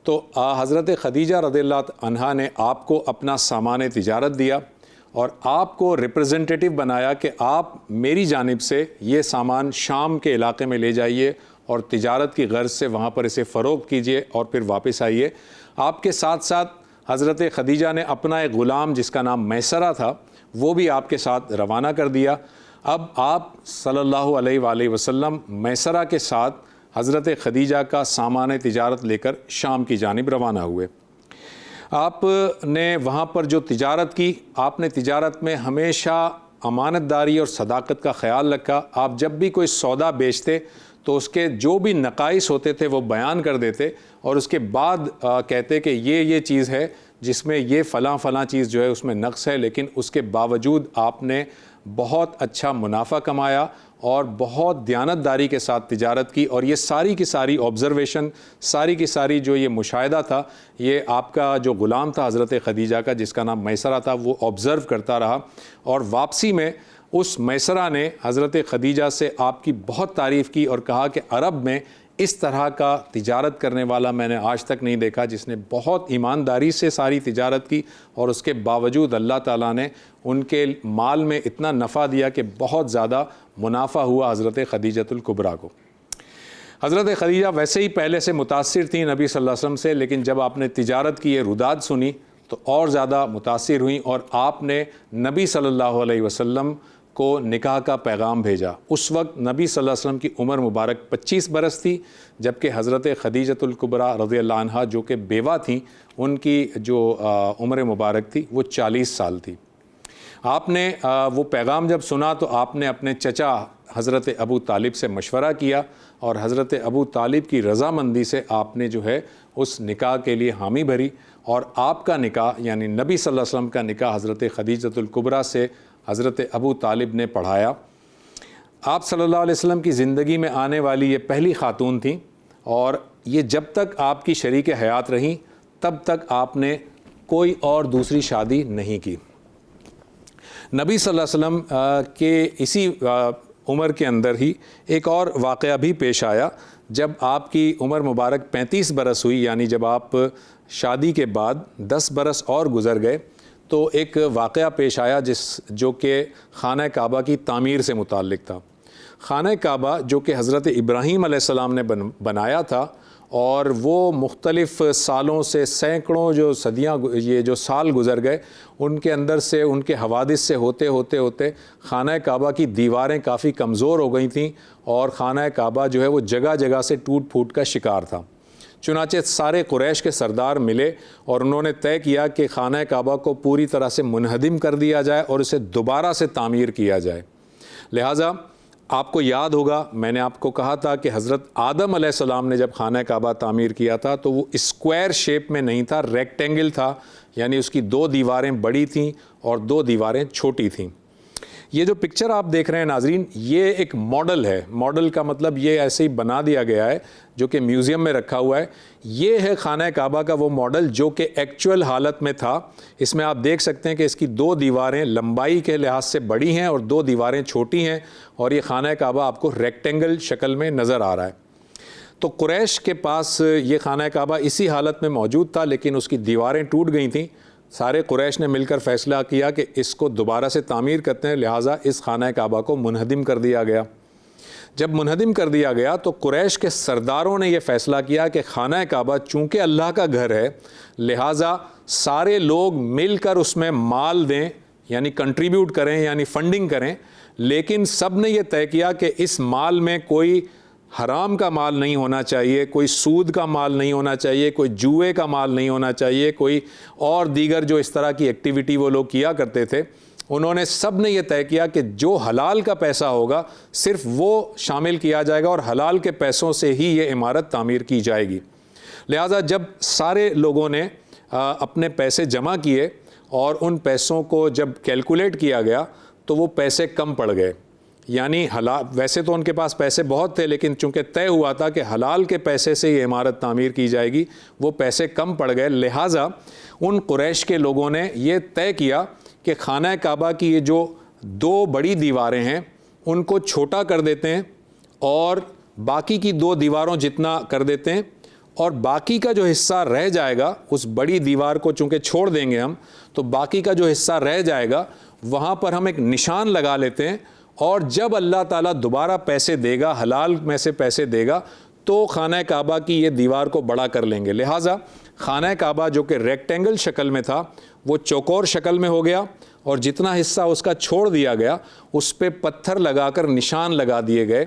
S2: تو حضرت خدیجہ رضی اللہ عنہا نے آپ کو اپنا سامان تجارت دیا اور آپ کو ریپرزنٹیٹیو بنایا کہ آپ میری جانب سے یہ سامان شام کے علاقے میں لے جائیے اور تجارت کی غرض سے وہاں پر اسے فروخت کیجئے اور پھر واپس آئیے۔ آپ کے ساتھ ساتھ حضرت خدیجہ نے اپنا ایک غلام جس کا نام میسرہ تھا وہ بھی آپ کے ساتھ روانہ کر دیا۔ اب آپ صلی اللہ علیہ وآلہ وسلم میسرہ کے ساتھ حضرت خدیجہ کا سامان تجارت لے کر شام کی جانب روانہ ہوئے۔ آپ نے وہاں پر جو تجارت کی، آپ نے تجارت میں ہمیشہ امانت داری اور صداقت کا خیال رکھا۔ آپ جب بھی کوئی سودا بیچتے تو اس کے جو بھی نقائص ہوتے تھے وہ بیان کر دیتے اور اس کے بعد کہتے کہ یہ چیز ہے جس میں یہ فلاں چیز جو ہے اس میں نقص ہے، لیکن اس کے باوجود آپ نے بہت اچھا منافع کمایا اور بہت دیانتداری کے ساتھ تجارت کی، اور یہ ساری کی ساری آبزرویشن، ساری کی ساری جو یہ مشاہدہ تھا، یہ آپ کا جو غلام تھا حضرت خدیجہ کا جس کا نام میسرہ تھا وہ آبزرو کرتا رہا، اور واپسی میں اس میسرہ نے حضرت خدیجہ سے آپ کی بہت تعریف کی اور کہا کہ عرب میں اس طرح کا تجارت کرنے والا میں نے آج تک نہیں دیکھا، جس نے بہت ایمانداری سے ساری تجارت کی اور اس کے باوجود اللہ تعالیٰ نے ان کے مال میں اتنا نفع دیا کہ بہت زیادہ منافع ہوا حضرت خدیجۃ الکبریٰ کو۔ حضرت خدیجہ ویسے ہی پہلے سے متاثر تھیں نبی صلی اللہ علیہ وسلم سے، لیکن جب آپ نے تجارت کی یہ روداد سنی تو اور زیادہ متاثر ہوئیں، اور آپ نے نبی صلی اللہ علیہ وسلم کو نکاح کا پیغام بھیجا۔ اس وقت نبی صلی اللہ علیہ وسلم کی عمر مبارک 25 برس تھی، جبکہ حضرت خدیجۃ الکبریٰ رضی اللہ عنہا جو کہ بیوہ تھیں ان کی جو عمر مبارک تھی وہ 40 سال تھی۔ آپ نے وہ پیغام جب سنا تو آپ نے اپنے چچا حضرت ابو طالب سے مشورہ کیا، اور حضرت ابو طالب کی رضامندی سے آپ نے جو ہے اس نکاح کے لیے حامی بھری، اور آپ کا نکاح یعنی نبی صلی اللہ علیہ وسلم کا نکاح حضرت خدیجۃ الکبریٰ سے حضرت ابو طالب نے پڑھایا۔ آپ صلی اللہ علیہ وسلم کی زندگی میں آنے والی یہ پہلی خاتون تھیں، اور یہ جب تک آپ کی شریک حیات رہیں تب تک آپ نے کوئی اور دوسری شادی نہیں کی۔ نبی صلی اللہ علیہ وسلم کے اسی عمر کے اندر ہی ایک اور واقعہ بھی پیش آیا، جب آپ کی عمر مبارک 35 برس ہوئی، یعنی جب آپ شادی کے بعد 10 برس اور گزر گئے تو ایک واقعہ پیش آیا جو کہ خانہ کعبہ کی تعمیر سے متعلق تھا۔ خانہ کعبہ جو کہ حضرت ابراہیم علیہ السلام نے بنایا تھا، اور وہ مختلف سالوں سے سینکڑوں جو صدیاں یہ جو سال گزر گئے ان کے اندر سے ان کے حوادث سے ہوتے ہوتے خانہ کعبہ کی دیواریں کافی کمزور ہو گئی تھیں، اور خانہ کعبہ جو ہے وہ جگہ جگہ سے ٹوٹ پھوٹ کا شکار تھا۔ چنانچہ سارے قریش کے سردار ملے اور انہوں نے طے کیا کہ خانہ کعبہ کو پوری طرح سے منہدم کر دیا جائے اور اسے دوبارہ سے تعمیر کیا جائے۔ لہٰذا آپ کو یاد ہوگا میں نے آپ کو کہا تھا کہ حضرت آدم علیہ السلام نے جب خانہ کعبہ تعمیر کیا تھا تو وہ اسکوائر شیپ میں نہیں تھا، ریکٹینگل تھا، یعنی اس کی 2 دیواریں بڑی تھیں اور 2 دیواریں چھوٹی تھیں۔ یہ جو پکچر آپ دیکھ رہے ہیں ناظرین، یہ ایک ماڈل ہے۔ ماڈل کا مطلب یہ ایسے ہی بنا دیا گیا ہے جو کہ میوزیم میں رکھا ہوا ہے۔ یہ ہے خانہ کعبہ کا وہ ماڈل جو کہ ایکچوئل حالت میں تھا۔ اس میں آپ دیکھ سکتے ہیں کہ اس کی 2 دیواریں لمبائی کے لحاظ سے بڑی ہیں اور 2 دیواریں چھوٹی ہیں، اور یہ خانہ کعبہ آپ کو ریکٹینگل شکل میں نظر آ رہا ہے۔ تو قریش کے پاس یہ خانہ کعبہ اسی حالت میں موجود تھا، لیکن اس کی دیواریں ٹوٹ گئی تھیں۔ سارے قریش نے مل کر فیصلہ کیا کہ اس کو دوبارہ سے تعمیر کرتے ہیں، لہٰذا اس خانہ کعبہ کو منہدم کر دیا گیا۔ جب منہدم کر دیا گیا تو قریش کے سرداروں نے یہ فیصلہ کیا کہ خانہ کعبہ چونکہ اللہ کا گھر ہے، لہٰذا سارے لوگ مل کر اس میں مال دیں، یعنی کنٹریبیوٹ کریں، یعنی فنڈنگ کریں، لیکن سب نے یہ طے کیا کہ اس مال میں کوئی حرام کا مال نہیں ہونا چاہیے، کوئی سود کا مال نہیں ہونا چاہیے، کوئی جوئے کا مال نہیں ہونا چاہیے، کوئی اور دیگر جو اس طرح کی ایکٹیویٹی وہ لوگ کیا کرتے تھے۔ انہوں نے سب نے یہ طے کیا کہ جو حلال کا پیسہ ہوگا صرف وہ شامل کیا جائے گا، اور حلال کے پیسوں سے ہی یہ عمارت تعمیر کی جائے گی۔ لہٰذا جب سارے لوگوں نے اپنے پیسے جمع کیے اور ان پیسوں کو جب کیلکولیٹ کیا گیا تو وہ پیسے کم پڑ گئے، یعنی حلال ویسے تو ان کے پاس پیسے بہت تھے، لیکن چونکہ طے ہوا تھا کہ حلال کے پیسے سے یہ عمارت تعمیر کی جائے گی، وہ پیسے کم پڑ گئے۔ لہٰذا ان قریش کے لوگوں نے یہ طے کیا کہ خانہ کعبہ کی یہ جو 2 بڑی دیواریں ہیں ان کو چھوٹا کر دیتے ہیں اور باقی کی 2 دیواروں جتنا کر دیتے ہیں، اور باقی کا جو حصہ رہ جائے گا اس بڑی دیوار کو چونکہ چھوڑ دیں گے ہم، تو باقی کا جو حصہ رہ جائے گا وہاں پر ہم ایک نشان لگا لیتے ہیں، اور جب اللہ تعالیٰ دوبارہ پیسے دے گا، حلال میں سے پیسے دے گا، تو خانہ کعبہ کی یہ دیوار کو بڑا کر لیں گے۔ لہٰذا خانہ کعبہ جو کہ ریکٹینگل شکل میں تھا وہ چوکور شکل میں ہو گیا، اور جتنا حصہ اس کا چھوڑ دیا گیا اس پہ پتھر لگا کر نشان لگا دیے گئے،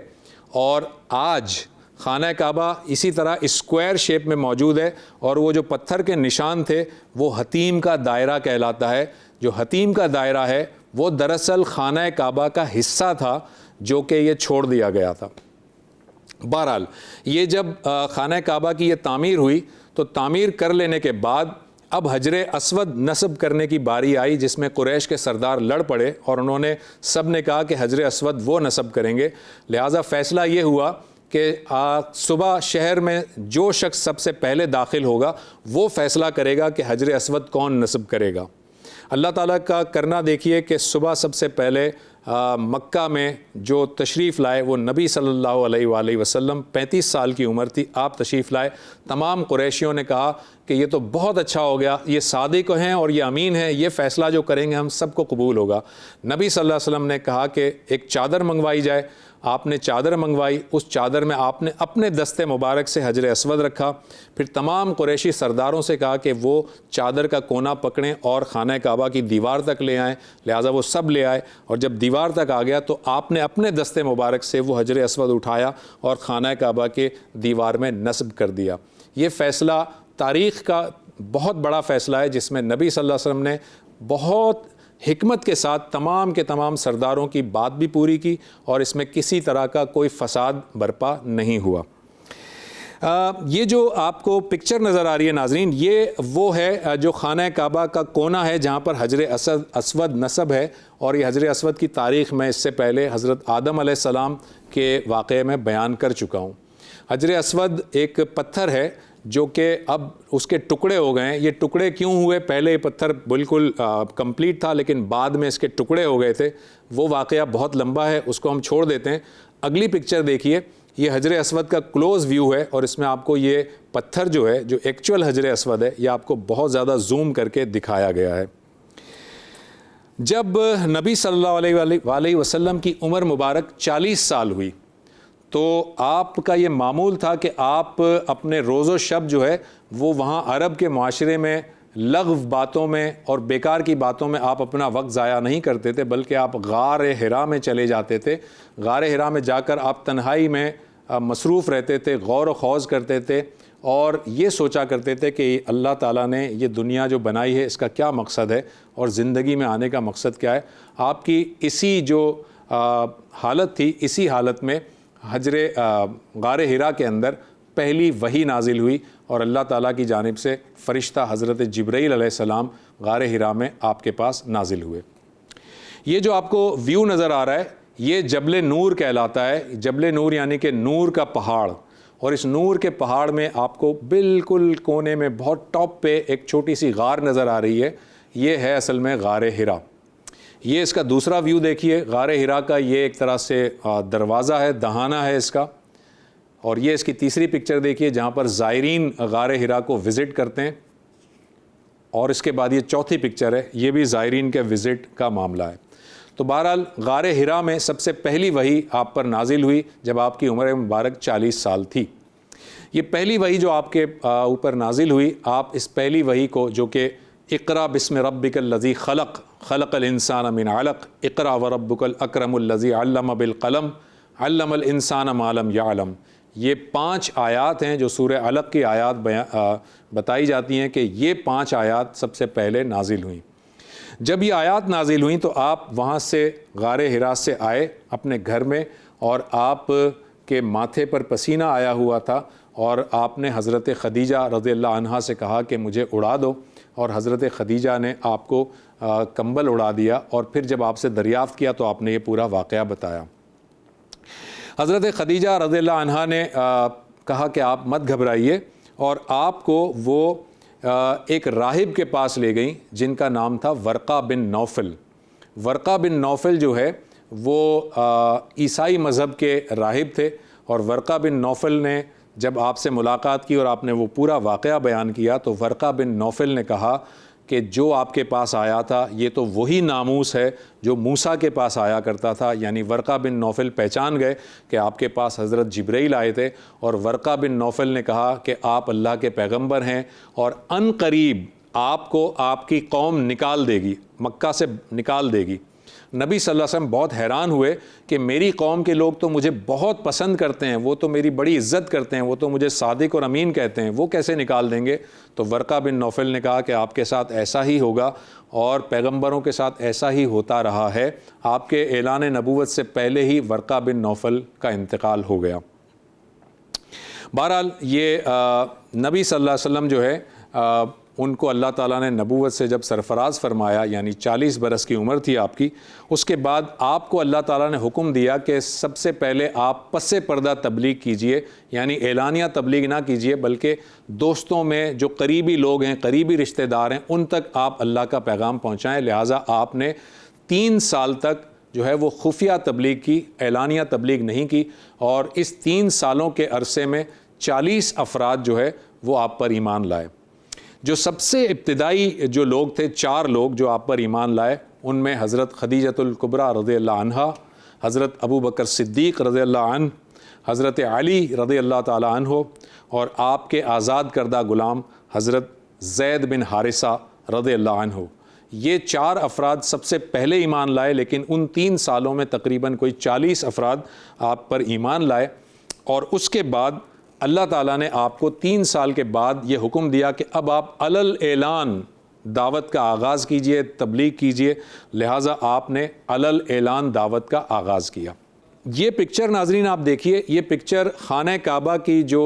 S2: اور آج خانہ کعبہ اسی طرح اسکوائر شیپ میں موجود ہے، اور وہ جو پتھر کے نشان تھے وہ حتیم کا دائرہ کہلاتا ہے۔ جو حتیم کا دائرہ ہے وہ دراصل خانہ کعبہ کا حصہ تھا جو کہ یہ چھوڑ دیا گیا تھا۔ بہرحال یہ جب خانہ کعبہ کی یہ تعمیر ہوئی تو تعمیر کر لینے کے بعد اب حجر اسود نصب کرنے کی باری آئی، جس میں قریش کے سردار لڑ پڑے اور انہوں نے سب نے کہا کہ حجر اسود وہ نصب کریں گے۔ لہٰذا فیصلہ یہ ہوا کہ صبح شہر میں جو شخص سب سے پہلے داخل ہوگا وہ فیصلہ کرے گا کہ حجر اسود کون نصب کرے گا۔ اللہ تعالیٰ کا کرنا دیکھیے کہ صبح سب سے پہلے مکہ میں جو تشریف لائے وہ نبی صلی اللہ علیہ وآلہ وسلم، 35 سال کی عمر تھی، آپ تشریف لائے۔ تمام قریشیوں نے کہا کہ یہ تو بہت اچھا ہو گیا، یہ صادق ہیں اور یہ امین ہیں، یہ فیصلہ جو کریں گے ہم سب کو قبول ہوگا۔ نبی صلی اللہ علیہ وسلم نے کہا کہ ایک چادر منگوائی جائے، آپ نے چادر منگوائی، اس چادر میں آپ نے اپنے دست مبارک سے حجر اسود رکھا، پھر تمام قریشی سرداروں سے کہا کہ وہ چادر کا کونا پکڑیں اور خانہ کعبہ کی دیوار تک لے آئیں، لہٰذا وہ سب لے آئے، اور جب دیوار تک آ گیا تو آپ نے اپنے دست مبارک سے وہ حجر اسود اٹھایا اور خانہ کعبہ کے دیوار میں نصب کر دیا۔ یہ فیصلہ تاریخ کا بہت بڑا فیصلہ ہے، جس میں نبی صلی اللہ علیہ وسلم نے بہت حکمت کے ساتھ تمام کے تمام سرداروں کی بات بھی پوری کی، اور اس میں کسی طرح کا کوئی فساد برپا نہیں ہوا۔ یہ جو آپ کو پکچر نظر آ رہی ہے ناظرین، یہ وہ ہے جو خانہ کعبہ کا کونا ہے جہاں پر حجر اسود نصب ہے، اور یہ حجر اسود کی تاریخ میں اس سے پہلے حضرت آدم علیہ السلام کے واقعے میں بیان کر چکا ہوں۔ حجر اسود ایک پتھر ہے جو کہ اب اس کے ٹکڑے ہو گئے ہیں۔ یہ ٹکڑے کیوں ہوئے؟ پہلے یہ پتھر بالکل کمپلیٹ تھا لیکن بعد میں اس کے ٹکڑے ہو گئے تھے، وہ واقعہ بہت لمبا ہے، اس کو ہم چھوڑ دیتے ہیں۔ اگلی پکچر دیکھیے، یہ حجر اسود کا کلوز ویو ہے، اور اس میں آپ کو یہ پتھر جو ہے جو ایکچول حجر اسود ہے یہ آپ کو بہت زیادہ زوم کر کے دکھایا گیا ہے۔ جب نبی صلی اللہ علیہ وآلہ وسلم کی عمر مبارک 40 سال ہوئی تو آپ کا یہ معمول تھا کہ آپ اپنے روز و شب جو ہے وہ وہاں عرب کے معاشرے میں لغو باتوں میں اور بیکار کی باتوں میں آپ اپنا وقت ضائع نہیں کرتے تھے، بلکہ آپ غار حرا میں چلے جاتے تھے۔ غار حرا میں جا کر آپ تنہائی میں مصروف رہتے تھے، غور و خوض کرتے تھے، اور یہ سوچا کرتے تھے کہ اللہ تعالیٰ نے یہ دنیا جو بنائی ہے اس کا کیا مقصد ہے اور زندگی میں آنے کا مقصد کیا ہے۔ آپ کی اسی جو حالت تھی، اسی حالت میں غار حرا کے اندر پہلی وحی نازل ہوئی، اور اللہ تعالیٰ کی جانب سے فرشتہ حضرت جبرائیل علیہ السلام غار حرا میں آپ کے پاس نازل ہوئے۔ یہ جو آپ کو ویو نظر آ رہا ہے یہ جبل نور کہلاتا ہے۔ جبل نور یعنی کہ نور کا پہاڑ، اور اس نور کے پہاڑ میں آپ کو بالکل کونے میں بہت ٹاپ پہ ایک چھوٹی سی غار نظر آ رہی ہے، یہ ہے اصل میں غار حرا۔ یہ اس کا دوسرا ویو دیکھیے، غار حرا کا یہ ایک طرح سے دروازہ ہے، دہانہ ہے اس کا، اور یہ اس کی تیسری پکچر دیکھیے جہاں پر زائرین غار حرا کو وزٹ کرتے ہیں، اور اس کے بعد یہ چوتھی پکچر ہے، یہ بھی زائرین کے وزٹ کا معاملہ ہے۔ تو بہرحال غار حرا میں سب سے پہلی وحی آپ پر نازل ہوئی جب آپ کی عمر مبارک 40 سال تھی۔ یہ پہلی وحی جو آپ کے اوپر نازل ہوئی، آپ اس پہلی وحی کو جو کہ اقرا بسم ربک الذی خلق خلق الانسان من علق اقرا وربک الاکرم الذی علم بالقلم علم الانسان ما لم یعلم، یہ 5 آیات ہیں جو سورہ علق کی آیات بتائی جاتی ہیں کہ یہ 5 آیات سب سے پہلے نازل ہوئیں۔ جب یہ آیات نازل ہوئیں تو آپ وہاں سے غار حرا سے آئے اپنے گھر میں، اور آپ کے ماتھے پر پسینہ آیا ہوا تھا، اور آپ نے حضرت خدیجہ رضی اللہ عنہا سے کہا کہ مجھے اڑا دو، اور حضرت خدیجہ نے آپ کو کمبل اڑا دیا، اور پھر جب آپ سے دریافت کیا تو آپ نے یہ پورا واقعہ بتایا۔ حضرت خدیجہ رضی اللہ عنہا نے کہا کہ آپ مت گھبرائیے، اور آپ کو وہ ایک راہب کے پاس لے گئیں جن کا نام تھا ورقہ بن نوفل۔ ورقہ بن نوفل جو ہے وہ عیسائی مذہب کے راہب تھے، اور ورقہ بن نوفل نے جب آپ سے ملاقات کی اور آپ نے وہ پورا واقعہ بیان کیا تو ورقہ بن نوفل نے کہا کہ جو آپ کے پاس آیا تھا یہ تو وہی ناموس ہے جو موسیٰ کے پاس آیا کرتا تھا. یعنی ورقہ بن نوفل پہچان گئے کہ آپ کے پاس حضرت جبرائیل آئے تھے، اور ورقہ بن نوفل نے کہا کہ آپ اللہ کے پیغمبر ہیں اور ان قریب آپ کو آپ کی قوم نکال دے گی، مکہ سے نکال دے گی. نبی صلی اللہ علیہ وسلم بہت حیران ہوئے کہ میری قوم کے لوگ تو مجھے بہت پسند کرتے ہیں، وہ تو میری بڑی عزت کرتے ہیں، وہ تو مجھے صادق اور امین کہتے ہیں، وہ کیسے نکال دیں گے؟ تو ورقہ بن نوفل نے کہا کہ آپ کے ساتھ ایسا ہی ہوگا، اور پیغمبروں کے ساتھ ایسا ہی ہوتا رہا ہے. آپ کے اعلان نبوت سے پہلے ہی ورقہ بن نوفل کا انتقال ہو گیا. بہرحال یہ نبی صلی اللہ علیہ وسلم جو ہے ان کو اللہ تعالیٰ نے نبوت سے جب سرفراز فرمایا، یعنی 40 برس کی عمر تھی آپ کی، اس کے بعد آپ کو اللہ تعالیٰ نے حکم دیا کہ سب سے پہلے آپ پس پردہ تبلیغ کیجئے، یعنی اعلانیہ تبلیغ نہ کیجئے بلکہ دوستوں میں جو قریبی لوگ ہیں، قریبی رشتہ دار ہیں، ان تک آپ اللہ کا پیغام پہنچائیں. لہٰذا آپ نے 3 سال تک جو ہے وہ خفیہ تبلیغ کی، اعلانیہ تبلیغ نہیں کی، اور اس 3 سالوں کے عرصے میں 40 افراد جو ہے وہ آپ پر ایمان لائے. جو سب سے ابتدائی جو لوگ تھے، 4 لوگ جو آپ پر ایمان لائے، ان میں حضرت خدیجۃ الکبریٰ رضی اللہ عنہا، حضرت ابو بکر صدیق رضی اللہ عنہ، حضرت علی رضی اللہ تعالی عنہ، اور آپ کے آزاد کردہ غلام حضرت زید بن حارثہ رضی اللہ عنہ. یہ 4 افراد سب سے پہلے ایمان لائے، لیکن ان 3 سالوں میں تقریباً کوئی 40 افراد آپ پر ایمان لائے. اور اس کے بعد اللہ تعالیٰ نے آپ کو 3 سال کے بعد یہ حکم دیا کہ اب آپ علل اعلان دعوت کا آغاز کیجئے، تبلیغ کیجئے. لہٰذا آپ نے علل اعلان دعوت کا آغاز کیا. یہ پکچر ناظرین آپ دیکھیے، یہ پکچر خانہ کعبہ کی جو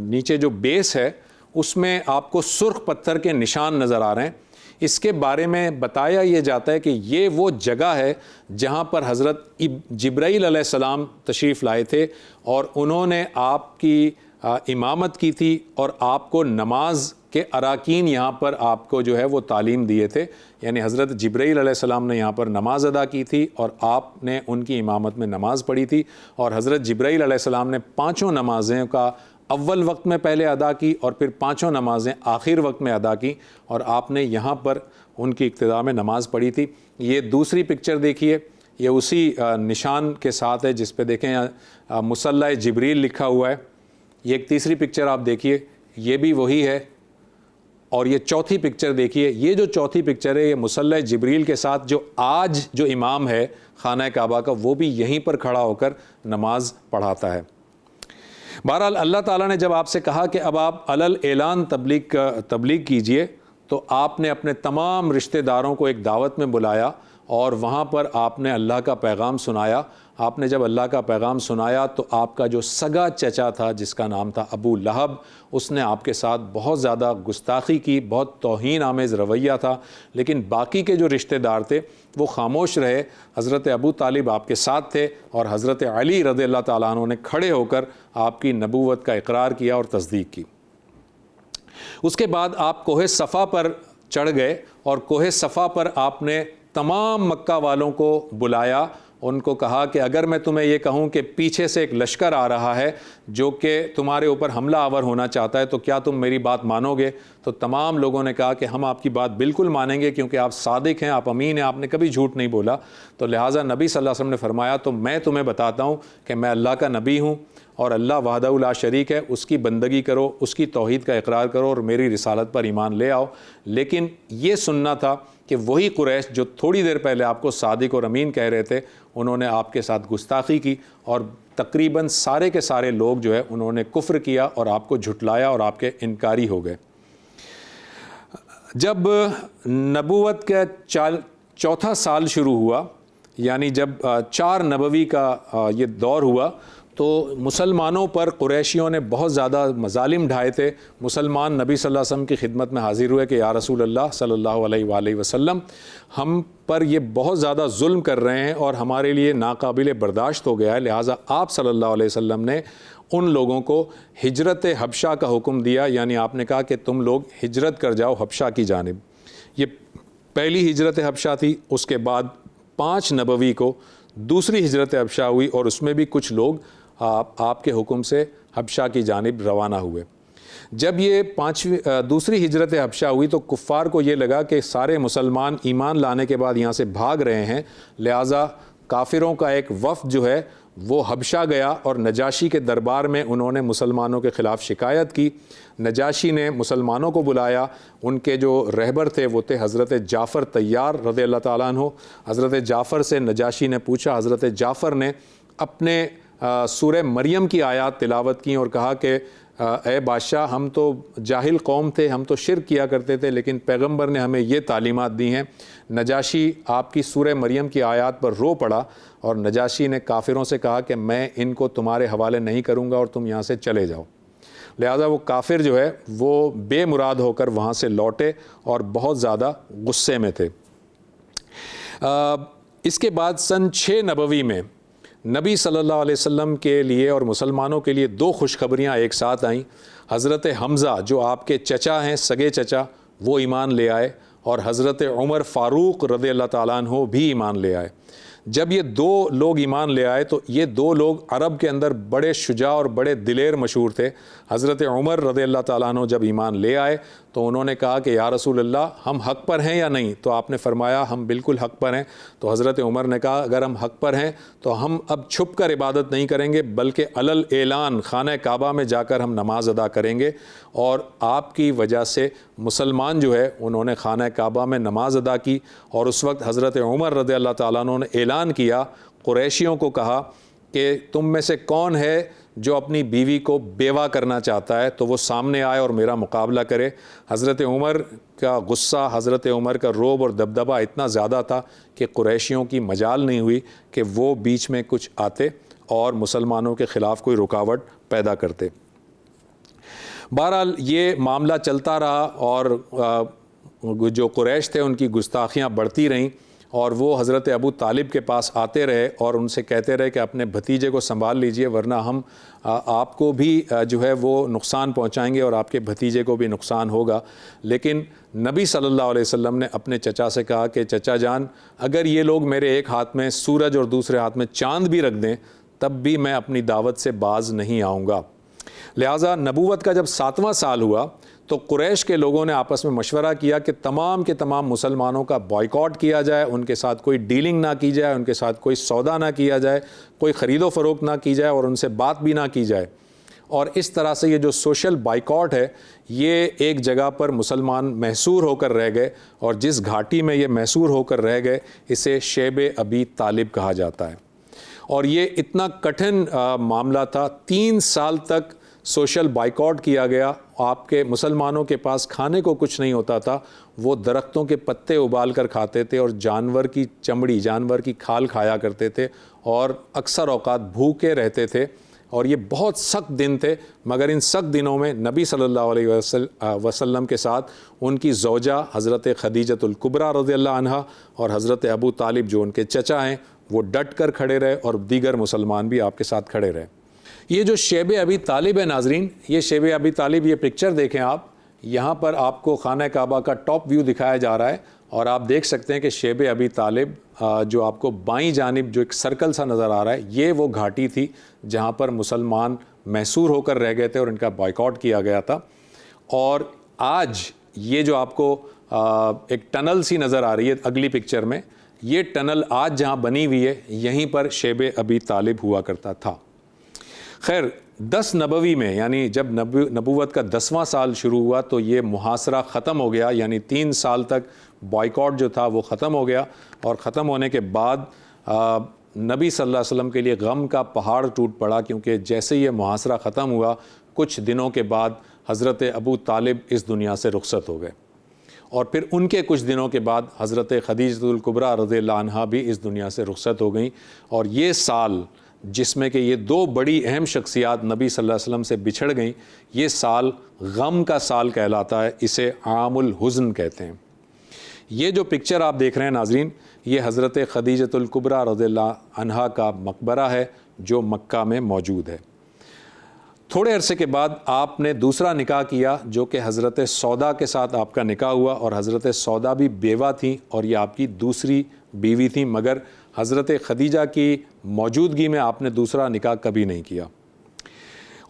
S2: نیچے جو بیس ہے اس میں آپ کو سرخ پتھر کے نشان نظر آ رہے ہیں. اس کے بارے میں بتایا یہ جاتا ہے کہ یہ وہ جگہ ہے جہاں پر حضرت جبرائیل علیہ السلام تشریف لائے تھے، اور انہوں نے آپ کی امامت کی تھی، اور آپ کو نماز کے اراکین یہاں پر آپ کو جو ہے وہ تعلیم دیے تھے. یعنی حضرت جبرائیل علیہ السلام نے یہاں پر نماز ادا کی تھی اور آپ نے ان کی امامت میں نماز پڑھی تھی. اور حضرت جبرائیل علیہ السلام نے 5 نمازیں کا اول وقت میں پہلے ادا کی، اور پھر 5 نمازیں آخر وقت میں ادا کی، اور آپ نے یہاں پر ان کی ابتدا میں نماز پڑھی تھی. یہ دوسری پکچر دیکھیے، یہ اسی نشان کے ساتھ ہے جس پہ دیکھیں مصلی جبریل لکھا ہوا ہے. یہ ایک تیسری پکچر آپ دیکھیے، یہ بھی وہی ہے. اور یہ چوتھی پکچر دیکھیے، یہ جو چوتھی پکچر ہے یہ مصلی جبریل کے ساتھ جو آج جو امام ہے خانہ کعبہ کا، وہ بھی یہیں پر کھڑا ہو کر نماز پڑھاتا ہے. بہرحال اللہ تعالیٰ نے جب آپ سے کہا کہ اب آپ علل اعلان تبلیغ کیجئے، تو آپ نے اپنے تمام رشتہ داروں کو ایک دعوت میں بلایا، اور وہاں پر آپ نے اللہ کا پیغام سنایا. آپ نے جب اللہ کا پیغام سنایا تو آپ کا جو سگا چچا تھا جس کا نام تھا ابو لہب، اس نے آپ کے ساتھ بہت زیادہ گستاخی کی، بہت توہین آمیز رویہ تھا. لیکن باقی کے جو رشتہ دار تھے وہ خاموش رہے. حضرت ابو طالب آپ کے ساتھ تھے، اور حضرت علی رضی اللہ تعالیٰ عنہ نے کھڑے ہو کر آپ کی نبوت کا اقرار کیا اور تصدیق کی. اس کے بعد آپ کوہ صفا پر چڑھ گئے، اور کوہ صفا پر آپ نے تمام مکہ والوں کو بلایا. ان کو کہا کہ اگر میں تمہیں یہ کہوں کہ پیچھے سے ایک لشکر آ رہا ہے جو کہ تمہارے اوپر حملہ آور ہونا چاہتا ہے، تو کیا تم میری بات مانو گے؟ تو تمام لوگوں نے کہا کہ ہم آپ کی بات بالکل مانیں گے، کیونکہ آپ صادق ہیں، آپ امین ہیں، آپ نے کبھی جھوٹ نہیں بولا. تو لہٰذا نبی صلی اللہ علیہ وسلم نے فرمایا تو میں تمہیں بتاتا ہوں کہ میں اللہ کا نبی ہوں، اور اللہ وحدہ لا شریک ہے، اس کی بندگی کرو، اس کی توحید کا اقرار کرو، اور میری رسالت پر ایمان لے آؤ. لیکن یہ سننا تھا کہ وہی قریش جو تھوڑی دیر پہلے آپ کو صادق اور امین کہہ رہے تھے، انہوں نے آپ کے ساتھ گستاخی کی، اور تقریباً سارے کے سارے لوگ جو ہے انہوں نے کفر کیا اور آپ کو جھٹلایا اور آپ کے انکاری ہو گئے. جب نبوت کا 4تھا سال شروع ہوا، یعنی جب 4 نبوی کا یہ دور ہوا، تو مسلمانوں پر قریشیوں نے بہت زیادہ مظالم ڈھائے تھے. مسلمان نبی صلی اللہ علیہ وسلم کی خدمت میں حاضر ہوئے کہ یا رسول اللہ صلی اللہ علیہ وآلہ وسلم، ہم پر یہ بہت زیادہ ظلم کر رہے ہیں اور ہمارے لیے ناقابل برداشت ہو گیا ہے. لہٰذا آپ صلی اللہ علیہ وسلم نے ان لوگوں کو ہجرت حبشہ کا حکم دیا. یعنی آپ نے کہا کہ تم لوگ ہجرت کر جاؤ حبشہ کی جانب. یہ پہلی ہجرت حبشہ تھی. اس کے بعد 5 نبوی کو دوسری ہجرت حبشہ ہوئی، اور اس میں بھی کچھ لوگ آپ کے حکم سے حبشہ کی جانب روانہ ہوئے. جب یہ دوسری ہجرت حبشہ ہوئی تو کفار کو یہ لگا کہ سارے مسلمان ایمان لانے کے بعد یہاں سے بھاگ رہے ہیں، لہٰذا کافروں کا ایک وفد جو ہے وہ حبشہ گیا اور نجاشی کے دربار میں انہوں نے مسلمانوں کے خلاف شکایت کی۔ نجاشی نے مسلمانوں کو بلایا، ان کے جو رہبر تھے وہ تھے حضرت جعفر طیار رضی اللہ تعالیٰ عنہ۔ حضرت جعفر سے نجاشی نے پوچھا، حضرت جعفر نے اپنے سورہ مریم کی آیات تلاوت کی اور کہا کہ اے بادشاہ، ہم تو جاہل قوم تھے، ہم تو شرک کیا کرتے تھے، لیکن پیغمبر نے ہمیں یہ تعلیمات دی ہیں۔ نجاشی آپ کی سورہ مریم کی آیات پر رو پڑا اور نجاشی نے کافروں سے کہا کہ میں ان کو تمہارے حوالے نہیں کروں گا اور تم یہاں سے چلے جاؤ۔ لہٰذا وہ کافر جو ہے وہ بے مراد ہو کر وہاں سے لوٹے اور بہت زیادہ غصے میں تھے۔ اس کے بعد سن 6 نبوی میں نبی صلی اللہ علیہ وسلم کے لیے اور مسلمانوں کے لیے 2 خوشخبریاں ایک ساتھ آئیں۔ حضرت حمزہ جو آپ کے چچا ہیں، سگے چچا، وہ ایمان لے آئے، اور حضرت عمر فاروق رضی اللہ تعالیٰ عنہ بھی ایمان لے آئے۔ جب یہ 2 لوگ ایمان لے آئے تو یہ 2 لوگ عرب کے اندر بڑے شجاع اور بڑے دلیر مشہور تھے۔ حضرت عمر رضی اللہ تعالیٰ عنہ جب ایمان لے آئے تو انہوں نے کہا کہ یا رسول اللہ، ہم حق پر ہیں یا نہیں؟ تو آپ نے فرمایا ہم بالکل حق پر ہیں۔ تو حضرت عمر نے کہا اگر ہم حق پر ہیں تو ہم اب چھپ کر عبادت نہیں کریں گے، بلکہ علل اعلان خانہ کعبہ میں جا کر ہم نماز ادا کریں گے۔ اور آپ کی وجہ سے مسلمان جو ہے انہوں نے خانہ کعبہ میں نماز ادا کی، اور اس وقت حضرت عمر رضی اللہ تعالیٰ عنہ نے اعلان کیا، قریشیوں کو کہا کہ تم میں سے کون ہے جو اپنی بیوی کو بیوہ کرنا چاہتا ہے تو وہ سامنے آئے اور میرا مقابلہ کرے۔ حضرت عمر کا غصہ، حضرت عمر کا روب اور دبدبہ اتنا زیادہ تھا کہ قریشیوں کی مجال نہیں ہوئی کہ وہ بیچ میں کچھ آتے اور مسلمانوں کے خلاف کوئی رکاوٹ پیدا کرتے۔ بہرحال یہ معاملہ چلتا رہا اور جو قریش تھے ان کی گستاخیاں بڑھتی رہیں، اور وہ حضرت ابو طالب کے پاس آتے رہے اور ان سے کہتے رہے کہ اپنے بھتیجے کو سنبھال لیجئے، ورنہ ہم آپ کو بھی جو ہے وہ نقصان پہنچائیں گے اور آپ کے بھتیجے کو بھی نقصان ہوگا۔ لیکن نبی صلی اللہ علیہ وسلم نے اپنے چچا سے کہا کہ چچا جان، اگر یہ لوگ میرے ایک ہاتھ میں سورج اور دوسرے ہاتھ میں چاند بھی رکھ دیں تب بھی میں اپنی دعوت سے باز نہیں آؤں گا۔ لہٰذا نبوت کا جب 7واں سال ہوا تو قریش کے لوگوں نے آپس میں مشورہ کیا کہ تمام کے تمام مسلمانوں کا بائیکاٹ کیا جائے، ان کے ساتھ کوئی ڈیلنگ نہ کی جائے، ان کے ساتھ کوئی سودا نہ کیا جائے، کوئی خرید و فروخت نہ کی جائے اور ان سے بات بھی نہ کی جائے۔ اور اس طرح سے یہ جو سوشل بائیکاٹ ہے یہ ایک جگہ پر مسلمان محصور ہو کر رہ گئے، اور جس گھاٹی میں یہ محصور ہو کر رہ گئے اسے شیب ابی طالب کہا جاتا ہے۔ اور یہ اتنا کٹھن معاملہ تھا، 3 سال تک سوشل بائیکاٹ کیا گیا۔ آپ کے مسلمانوں کے پاس کھانے کو کچھ نہیں ہوتا تھا، وہ درختوں کے پتے ابال کر کھاتے تھے اور جانور کی چمڑی، جانور کی کھال کھایا کرتے تھے، اور اکثر اوقات بھوکے رہتے تھے، اور یہ بہت سخت دن تھے۔ مگر ان سخت دنوں میں نبی صلی اللہ علیہ وسلم کے ساتھ ان کی زوجہ حضرت خدیجۃ الکبریٰ رضی اللہ عنہا اور حضرت ابو طالب جو ان کے چچا ہیں وہ ڈٹ کر کھڑے رہے، اور دیگر مسلمان بھی آپ کے ساتھ کھڑے رہے۔ یہ جو شیب ابی طالب ہے ناظرین، یہ شیب ابی طالب، یہ پکچر دیکھیں آپ، یہاں پر آپ کو خانہ کعبہ کا ٹاپ ویو دکھایا جا رہا ہے، اور آپ دیکھ سکتے ہیں کہ شیب ابی طالب جو آپ کو بائیں جانب جو ایک سرکل سا نظر آ رہا ہے، یہ وہ گھاٹی تھی جہاں پر مسلمان محصور ہو کر رہ گئے تھے اور ان کا بائیکاٹ کیا گیا تھا۔ اور آج یہ جو آپ کو ایک ٹنل سی نظر آ رہی ہے اگلی پکچر میں، یہ ٹنل آج جہاں بنی ہوئی ہے یہیں پر شیب ابی طالب ہوا کرتا تھا۔ خیر 10 نبوی میں، یعنی جب نبوت کا 10واں سال شروع ہوا تو یہ محاصرہ ختم ہو گیا، یعنی 3 سال تک بائیکاٹ جو تھا وہ ختم ہو گیا، اور ختم ہونے کے بعد نبی صلی اللہ علیہ وسلم کے لیے غم کا پہاڑ ٹوٹ پڑا، کیونکہ جیسے یہ محاصرہ ختم ہوا کچھ دنوں کے بعد حضرت ابو طالب اس دنیا سے رخصت ہو گئے، اور پھر ان کے کچھ دنوں کے بعد حضرت خدیجۃ الکبریٰ رضی اللہ عنہا بھی اس دنیا سے رخصت ہو گئیں۔ اور یہ سال جس میں کہ یہ 2 بڑی اہم شخصیات نبی صلی اللہ علیہ وسلم سے بچھڑ گئیں، یہ سال غم کا سال کہلاتا ہے، اسے عام الحزن کہتے ہیں۔ یہ جو پکچر آپ دیکھ رہے ہیں ناظرین، یہ حضرت خدیجۃ الکبریٰ رضی اللہ عنہا کا مقبرہ ہے جو مکہ میں موجود ہے۔ تھوڑے عرصے کے بعد آپ نے دوسرا نکاح کیا جو کہ حضرت سودا کے ساتھ آپ کا نکاح ہوا، اور حضرت سودا بھی بیوہ تھیں اور یہ آپ کی دوسری بیوی تھیں، مگر حضرت خدیجہ کی موجودگی میں آپ نے دوسرا نکاح کبھی نہیں کیا۔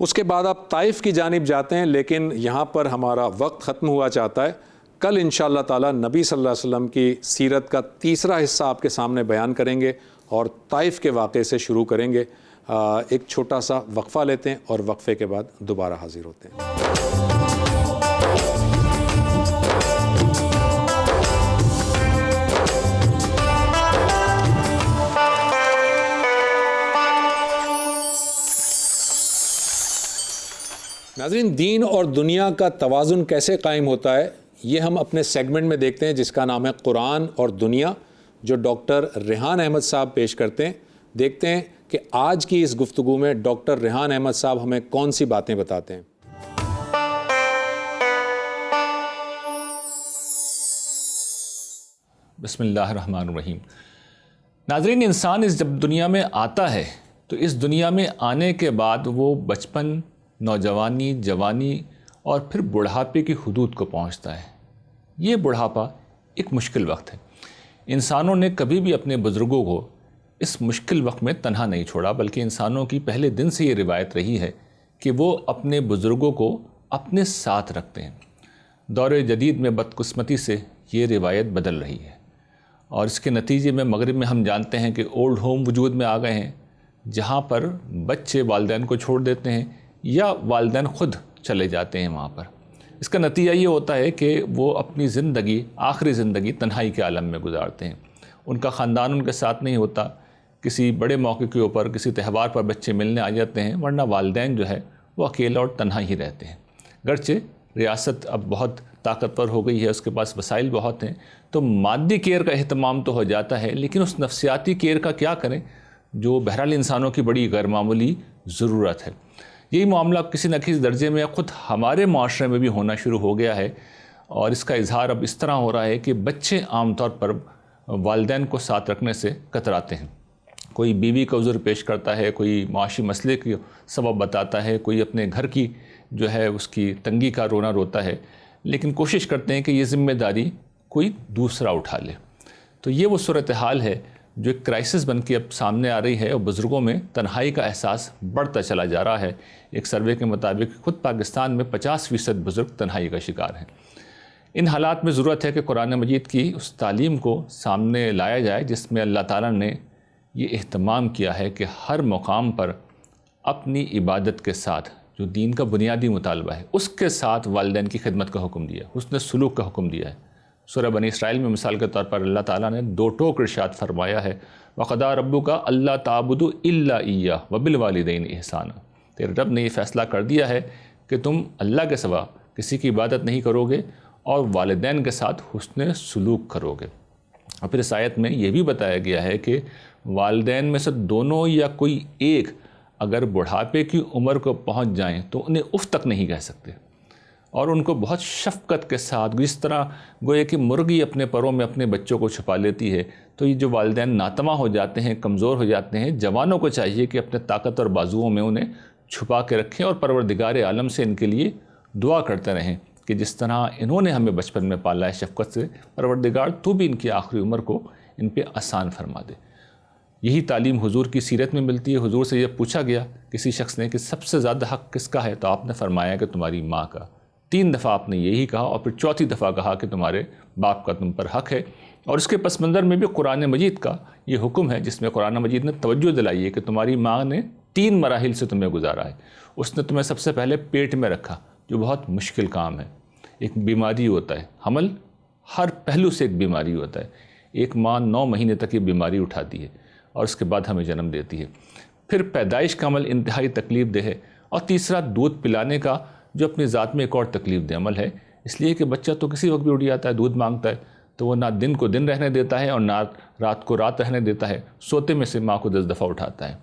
S2: اس کے بعد آپ طائف کی جانب جاتے ہیں، لیکن یہاں پر ہمارا وقت ختم ہوا چاہتا ہے۔ کل انشاءاللہ تعالی نبی صلی اللہ علیہ وسلم کی سیرت کا تیسرا حصہ آپ کے سامنے بیان کریں گے اور طائف کے واقعے سے شروع کریں گے۔ ایک چھوٹا سا وقفہ لیتے ہیں اور وقفے کے بعد دوبارہ حاضر ہوتے ہیں۔ ناظرین، دین اور دنیا کا توازن کیسے قائم ہوتا ہے، یہ ہم اپنے سیگمنٹ میں دیکھتے ہیں جس کا نام ہے قرآن اور دنیا، جو ڈاکٹر ریحان احمد صاحب پیش کرتے ہیں۔ دیکھتے ہیں کہ آج کی اس گفتگو میں ڈاکٹر ریحان احمد صاحب ہمیں کون سی باتیں بتاتے ہیں۔
S5: بسم اللہ الرحمن الرحیم۔ ناظرین، انسان جب دنیا میں آتا ہے تو اس دنیا میں آنے کے بعد وہ بچپن، نوجوانی، جوانی اور پھر بڑھاپے کی حدود کو پہنچتا ہے۔ یہ بڑھاپا ایک مشکل وقت ہے۔ انسانوں نے کبھی بھی اپنے بزرگوں کو اس مشکل وقت میں تنہا نہیں چھوڑا، بلکہ انسانوں کی پہلے دن سے یہ روایت رہی ہے کہ وہ اپنے بزرگوں کو اپنے ساتھ رکھتے ہیں۔ دور جدید میں بدقسمتی سے یہ روایت بدل رہی ہے، اور اس کے نتیجے میں مغرب میں ہم جانتے ہیں کہ اولڈ ہوم وجود میں آ گئے ہیں، جہاں پر بچے والدین کو چھوڑ دیتے ہیں یا والدین خود چلے جاتے ہیں وہاں پر۔ اس کا نتیجہ یہ ہوتا ہے کہ وہ اپنی زندگی، آخری زندگی تنہائی کے عالم میں گزارتے ہیں۔ ان کا خاندان ان کے ساتھ نہیں ہوتا، کسی بڑے موقع کے اوپر، کسی تہوار پر بچے ملنے آ جاتے ہیں، ورنہ والدین جو ہے وہ اکیلا اور تنہا ہی رہتے ہیں۔ گرچہ ریاست اب بہت طاقتور ہو گئی ہے، اس کے پاس وسائل بہت ہیں، تو مادی کیئر کا اہتمام تو ہو جاتا ہے، لیکن اس نفسیاتی کیئر کا کیا کریں جو بہرحال انسانوں کی بڑی غیر معمولی ضرورت ہے۔ یہی معاملہ کسی نہ کسی درجے میں خود ہمارے معاشرے میں بھی ہونا شروع ہو گیا ہے، اور اس کا اظہار اب اس طرح ہو رہا ہے کہ بچے عام طور پر والدین کو ساتھ رکھنے سے کتراتے ہیں۔ کوئی بیوی کا عذر پیش کرتا ہے، کوئی معاشی مسئلے کی سبب بتاتا ہے، کوئی اپنے گھر کی جو ہے اس کی تنگی کا رونا روتا ہے، لیکن کوشش کرتے ہیں کہ یہ ذمہ داری کوئی دوسرا اٹھا لے۔ تو یہ وہ صورتحال ہے جو ایک کرائسس بن کے اب سامنے آ رہی ہے، اور بزرگوں میں تنہائی کا احساس بڑھتا چلا جا رہا ہے۔ ایک سروے کے مطابق خود پاکستان میں 50% بزرگ تنہائی کا شکار ہیں۔ ان حالات میں ضرورت ہے کہ قرآن مجید کی اس تعلیم کو سامنے لایا جائے جس میں اللہ تعالیٰ نے یہ اہتمام کیا ہے کہ ہر مقام پر اپنی عبادت کے ساتھ، جو دین کا بنیادی مطالبہ ہے، اس کے ساتھ والدین کی خدمت کا حکم دیا، حسن سلوک کا حکم دیا ہے۔ سورہ بنی اسرائیل میں مثال کے طور پر اللہ تعالیٰ نے 2 ٹوک ارشاد فرمایا ہے، وَقَضَىٰ رَبُّكَ أَلَّا تَعْبُدُوا إِلَّا إِيَّاهُ وَبِالْوَالِدَيْنِ إِحْسَانًا۔ تیرے رب نے یہ فیصلہ کر دیا ہے کہ تم اللہ کے سوا کسی کی عبادت نہیں کرو گے اور والدین کے ساتھ حسن سلوک کرو گے۔ اور پھر اس آیت میں یہ بھی بتایا گیا ہے کہ والدین میں سے دونوں یا کوئی ایک اگر بڑھاپے کی عمر کو پہنچ جائیں تو انہیں اف تک نہیں کہہ سکتے، اور ان کو بہت شفقت کے ساتھ، جس طرح گویا کہ مرغی اپنے پروں میں اپنے بچوں کو چھپا لیتی ہے، تو یہ جو والدین ناتواں ہو جاتے ہیں، کمزور ہو جاتے ہیں، جوانوں کو چاہیے کہ اپنے طاقت اور بازوؤں میں انہیں چھپا کے رکھیں اور پروردگار عالم سے ان کے لیے دعا کرتے رہیں کہ جس طرح انہوں نے ہمیں بچپن میں پالا ہے شفقت سے، پروردگار تو بھی ان کی آخری عمر کو ان پہ آسان فرما دے۔ یہی تعلیم حضور کی سیرت میں ملتی ہے۔ حضور سے یہ پوچھا گیا کسی شخص نے کہ سب سے زیادہ حق کس کا ہے، تو آپ نے فرمایا کہ تمہاری ماں کا۔ 3 دفعہ آپ نے یہی کہا، اور پھر 4تھی دفعہ کہا کہ تمہارے باپ کا تم پر حق ہے۔ اور اس کے پس منظر میں بھی قرآن مجید کا یہ حکم ہے، جس میں قرآن مجید نے توجہ دلائی ہے کہ تمہاری ماں نے 3 مراحل سے تمہیں گزارا ہے۔ اس نے تمہیں سب سے پہلے پیٹ میں رکھا، جو بہت مشکل کام ہے، ایک بیماری ہوتا ہے، حمل ہر پہلو سے ایک بیماری ہوتا ہے۔ ایک ماں 9 مہینے تک یہ بیماری اٹھاتی ہے اور اس کے بعد ہمیں جنم دیتی ہے۔ پھر پیدائش کا عمل انتہائی تکلیف دہ ہے، اور تیسرا دودھ پلانے کا، جو اپنی ذات میں ایک اور تکلیف دہ عمل ہے، اس لیے کہ بچہ تو کسی وقت بھی اٹھ جاتا ہے، دودھ مانگتا ہے، تو وہ نہ دن کو دن رہنے دیتا ہے اور نہ رات کو رات رہنے دیتا ہے، سوتے میں سے ماں کو 10 دفعہ اٹھاتا ہے۔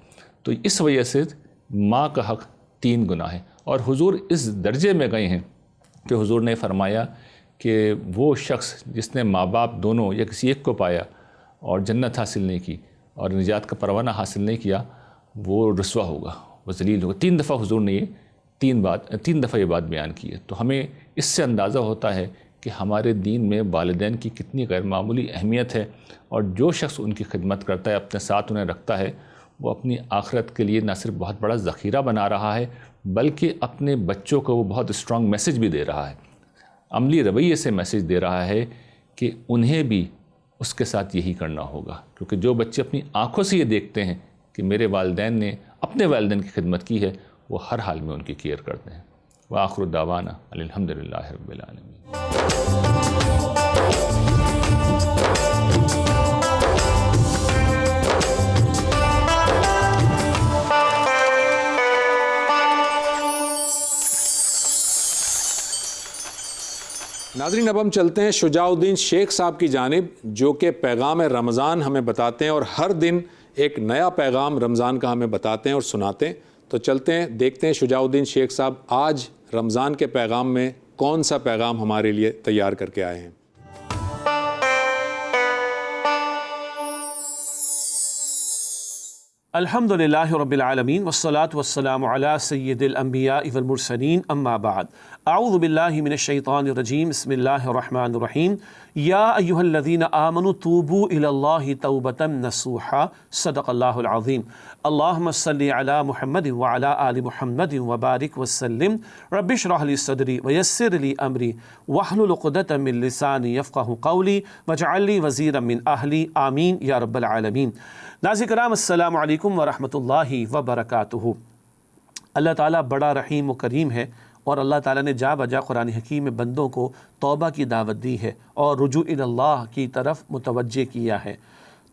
S5: تو اس وجہ سے ماں کا حق 3 گنا ہے، اور حضور اس درجے میں گئے ہیں کہ حضور نے فرمایا کہ وہ شخص جس نے ماں باپ دونوں یا کسی ایک کو پایا اور جنت حاصل نہیں کی اور نجات کا پروانہ حاصل نہیں کیا، وہ رسوا ہوگا، وہ ذلیل ہوگا۔ 3 دفعہ حضور نے یہ 3 دفعہ یہ بات بیان کی ہے۔ تو ہمیں اس سے اندازہ ہوتا ہے کہ ہمارے دین میں والدین کی کتنی غیر معمولی اہمیت ہے، اور جو شخص ان کی خدمت کرتا ہے، اپنے ساتھ انہیں رکھتا ہے، وہ اپنی آخرت کے لیے نہ صرف بہت بڑا ذخیرہ بنا رہا ہے، بلکہ اپنے بچوں کو وہ بہت اسٹرانگ میسج بھی دے رہا ہے، عملی رویے سے میسج دے رہا ہے کہ انہیں بھی اس کے ساتھ یہی کرنا ہوگا، کیونکہ جو بچے اپنی آنکھوں سے یہ دیکھتے ہیں کہ میرے والدین نے اپنے والدین کی خدمت کی ہے، وہ ہر حال میں ان کی کیئر کرتے ہیں۔ وآخر دعوانا الحمدللہ رب العالمین۔
S2: ناظرین، اب ہم چلتے ہیں شجاع الدین شیخ صاحب کی جانب، جو کہ پیغام رمضان ہمیں بتاتے ہیں اور ہر دن ایک نیا پیغام رمضان کا ہمیں بتاتے ہیں اور سناتے ہیں۔ تو چلتے ہیں، دیکھتے ہیں شجاع الدین شیخ صاحب آج رمضان کے پیغام میں کون سا پیغام ہمارے لیے تیار کر کے آئے ہیں۔
S6: الحمد للہ رب العالمین والصلاة والسلام علی سید الانبیاء والمرسلین، اما بعد، اعوذ باللہ من الشیطان الرجیم، بسم اللہ الرحمن الرحیم۔ یا ایہا الذین آمنوا توبوا الی اللہ توبۃ نصوحا، صدق اللہ العظیم۔ اللہم صلی علی محمد وعلی آل محمد وبارک وسلم۔ رب اشرح لی صدری ویسر لی امری واحلل عقدۃ من لسانی یفقہوا قولی واجعل لی وزیرا من اہلی، آمین یا رب العالمین۔ ناظرین کرام، السلام علیکم ورحمۃ اللہ وبرکاتہ۔ اللہ تعالیٰ بڑا رحیم و کریم ہے، اور اللہ تعالیٰ نے جا بجا قرآن حکیم میں بندوں کو توبہ کی دعوت دی ہے اور رجوع الی اللہ کی طرف متوجہ کیا ہے۔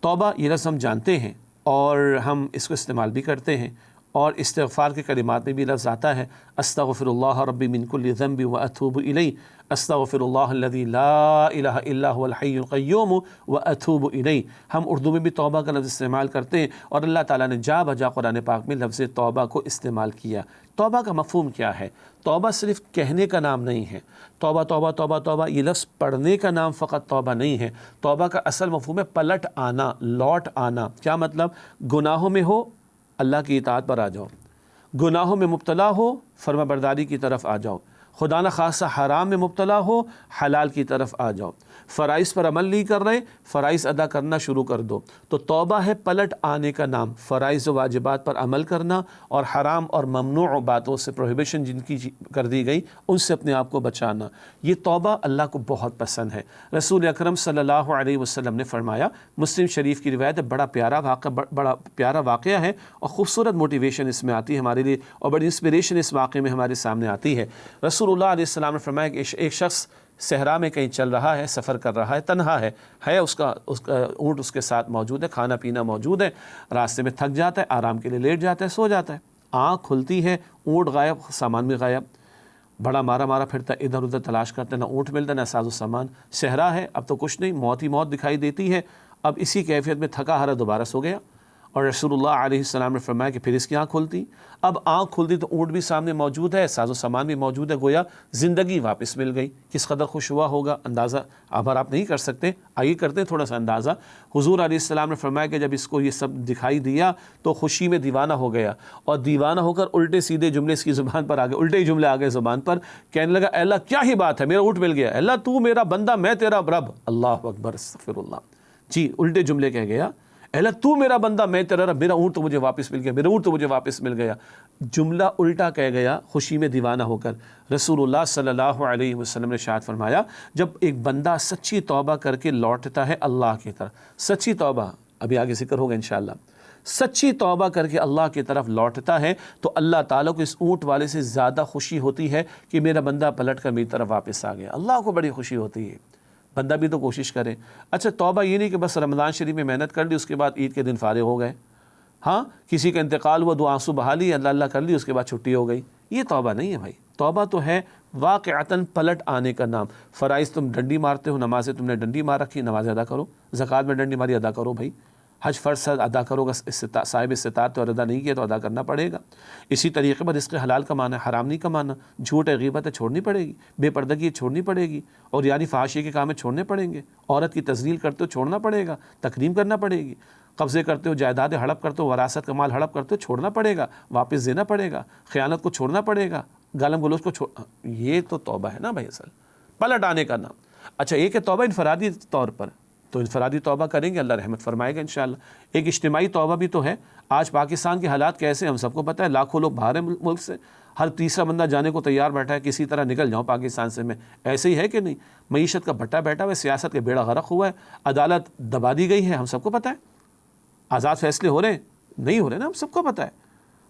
S6: توبہ یہ لفظ ہم جانتے ہیں اور ہم اس کو استعمال بھی کرتے ہیں، اور استغفار کے کلمات میں بھی لفظ آتا ہے، استغفر اللہ ربی من کل ذنب واتوب الیہ، استغفر اللہ الذی لا الہ الا هو الحی القیوم واتوب الیہ۔ ہم اردو میں بھی توبہ کا لفظ استعمال کرتے ہیں، اور اللہ تعالیٰ نے جا بجا قرآن پاک میں لفظ توبہ کو استعمال کیا۔ توبہ کا مفہوم کیا ہے؟ توبہ صرف کہنے کا نام نہیں ہے۔ توبہ توبہ توبہ توبہ یہ لفظ پڑھنے کا نام فقط توبہ نہیں ہے۔ توبہ کا اصل مفہوم ہے پلٹ آنا، لوٹ آنا۔ کیا مطلب؟ گناہوں میں ہو، اللہ کی اطاعت پر آ جاؤ، گناہوں میں مبتلا ہو، فرما برداری کی طرف آ جاؤ، خدا نہ خاصہ حرام میں مبتلا ہو، حلال کی طرف آ جاؤ، فرائض پر عمل نہیں کر رہے، فرائض ادا کرنا شروع کر دو۔ تو توبہ ہے پلٹ آنے کا نام، فرائض و واجبات پر عمل کرنا اور حرام اور ممنوع باتوں سے، پروہیبیشن جن کی کر دی گئی، ان سے اپنے آپ کو بچانا۔ یہ توبہ اللہ کو بہت پسند ہے۔ رسول اکرم صلی اللہ علیہ وسلم نے فرمایا، مسلم شریف کی روایت ہے، بڑا پیارا واقعہ ہے اور خوبصورت موٹیویشن اس میں آتی ہے ہمارے لیے، اور بڑی انسپریشن اس واقعے میں ہمارے سامنے آتی ہے۔ رسول اللہ علیہ السلام نے فرمایا کہ ایک شخص صحرا میں کہیں چل رہا ہے، سفر کر رہا ہے، تنہا ہے اس کا اونٹ اس کے ساتھ موجود ہے، کھانا پینا موجود ہے، راستے میں تھک جاتا ہے، آرام کے لیے لیٹ جاتا ہے، سو جاتا ہے۔ آنکھ کھلتی ہے، اونٹ غائب، سامان بھی غائب، بڑا مارا پھرتا ہے، ادھر ادھر تلاش کرتا ہے، نہ اونٹ ملتا نہ ساز و سامان، صحرا ہے، اب تو کچھ نہیں، موت ہی موت دکھائی دیتی ہے۔ اب اسی کیفیت میں تھکا ہارا دوبارہ سو گیا، اور رسول اللہ علیہ السلام نے فرمایا کہ پھر اس کی آنکھ کھلتی۔ اب آنکھ کھلتی تو اونٹ بھی سامنے موجود ہے، ساز و سامان بھی موجود ہے، گویا زندگی واپس مل گئی۔ کس قدر خوش ہوا ہوگا، اندازہ اب آپ نہیں کر سکتے، آئیے کرتے ہیں تھوڑا سا اندازہ۔ حضور علیہ السلام نے فرمایا کہ جب اس کو یہ سب دکھائی دیا تو خوشی میں دیوانہ ہو گیا، اور دیوانہ ہو کر الٹے سیدھے جملے اس کی زبان پر آ گئے، الٹے ہی جملے آ گئے زبان پر، کہنے لگا اے اللہ کیا ہی بات ہے، میرا اونٹ مل گیا، اللہ تو میرا بندہ میں تیرا رب، اللہ اکبر استغفر اللہ۔ جی الٹے جملے کہہ گیا، اللہ تو میرا بندہ میں تیرا رب، میرا اونٹ تو مجھے واپس مل گیا، میرا اونٹ تو مجھے واپس مل گیا۔ جملہ الٹا کہہ گیا خوشی میں دیوانہ ہو کر۔ رسول اللہ صلی اللہ علیہ وسلم نے ارشاد فرمایا، جب ایک بندہ سچی توبہ کر کے لوٹتا ہے اللہ کی طرف، سچی توبہ، ابھی آگے ذکر ہوگا انشاءاللہ، سچی توبہ کر کے اللہ کی طرف لوٹتا ہے تو اللہ تعالیٰ کو اس اونٹ والے سے زیادہ خوشی ہوتی ہے کہ میرا بندہ پلٹ کر میری طرف واپس آ گیا۔ اللہ کو بڑی خوشی ہوتی ہے۔ بندہ بھی تو کوشش کرے۔ اچھا توبہ یہ نہیں کہ بس رمضان شریف میں محنت کر لی، اس کے بعد عید کے دن فارغ ہو گئے، ہاں کسی کا انتقال ہوا، دو آنسو بہا لی، اللہ اللہ کر لی، اس کے بعد چھٹی ہو گئی، یہ توبہ نہیں ہے بھائی۔ توبہ تو ہے واقعتاً پلٹ آنے کا نام۔ فرائض تم ڈنڈی مارتے ہو، نمازیں تم نے ڈنڈی مار رکھی، نمازیں ادا کرو، زکوٰۃ میں ڈنڈی ماری ادا کرو بھائی، حج فرض ادا کرو گا، صاحب استطاعت اور ادا نہیں کیا تو ادا کرنا پڑے گا۔ اسی طریقے پر رزق حلال کمانا ہے، حرام نہیں کمانا، جھوٹ ہے، غیبت ہے، چھوڑنی پڑے گی، بے پردگی ہے، چھوڑنی پڑے گی، اور یعنی فحاشی کے کام ہے چھوڑنے پڑیں گے، عورت کی تذلیل کرتے ہو چھوڑنا پڑے گا، تکریم کرنا پڑے گی، قبضے کرتے ہو، جائیداد ہڑپ کرتے ہو، وراثت کا مال ہڑپ کرتے ہو، چھوڑنا پڑے گا، واپس دینا پڑے گا، خیانت کو چھوڑنا پڑے گا، گالم گلوچ کو یہ تو توبہ ہے نا بھائی، اصل پلٹ آنے کا نام۔ اچھا ایک ہے توبہ انفرادی طور پر، تو انفرادی توبہ کریں گے اللہ رحمت فرمائے گا انشاءاللہ۔ ایک اجتماعی توبہ بھی تو ہے۔ آج پاکستان کے حالات کیسے ہم سب کو پتہ ہے، لاکھوں لوگ باہر ہیں ملک سے، ہر تیسرا بندہ جانے کو تیار بیٹھا ہے کسی طرح نکل جاؤں پاکستان سے میں. ایسے ہی ہے کہ نہیں؟ معیشت کا بھٹا بیٹھا ہوا ہے, سیاست کا بیڑا غرق ہوا ہے, عدالت دبا دی گئی ہے, ہم سب کو پتہ ہے. آزاد فیصلے ہو رہے ہیں نہیں ہو رہے نا, ہم سب کو پتہ ہے.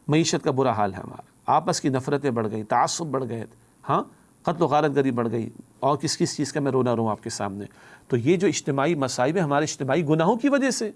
S6: معیشت کا برا حال ہے ہمارا, آپس کی نفرتیں بڑھ گئی, تعصب بڑھ گئے, ہاں قتل و غارت گری بڑھ گئی, اور کس چیز کا میں رونا رہوں آپ کے سامنے. تو یہ جو اجتماعی مصائب ہے ہمارے اجتماعی گناہوں کی وجہ سے,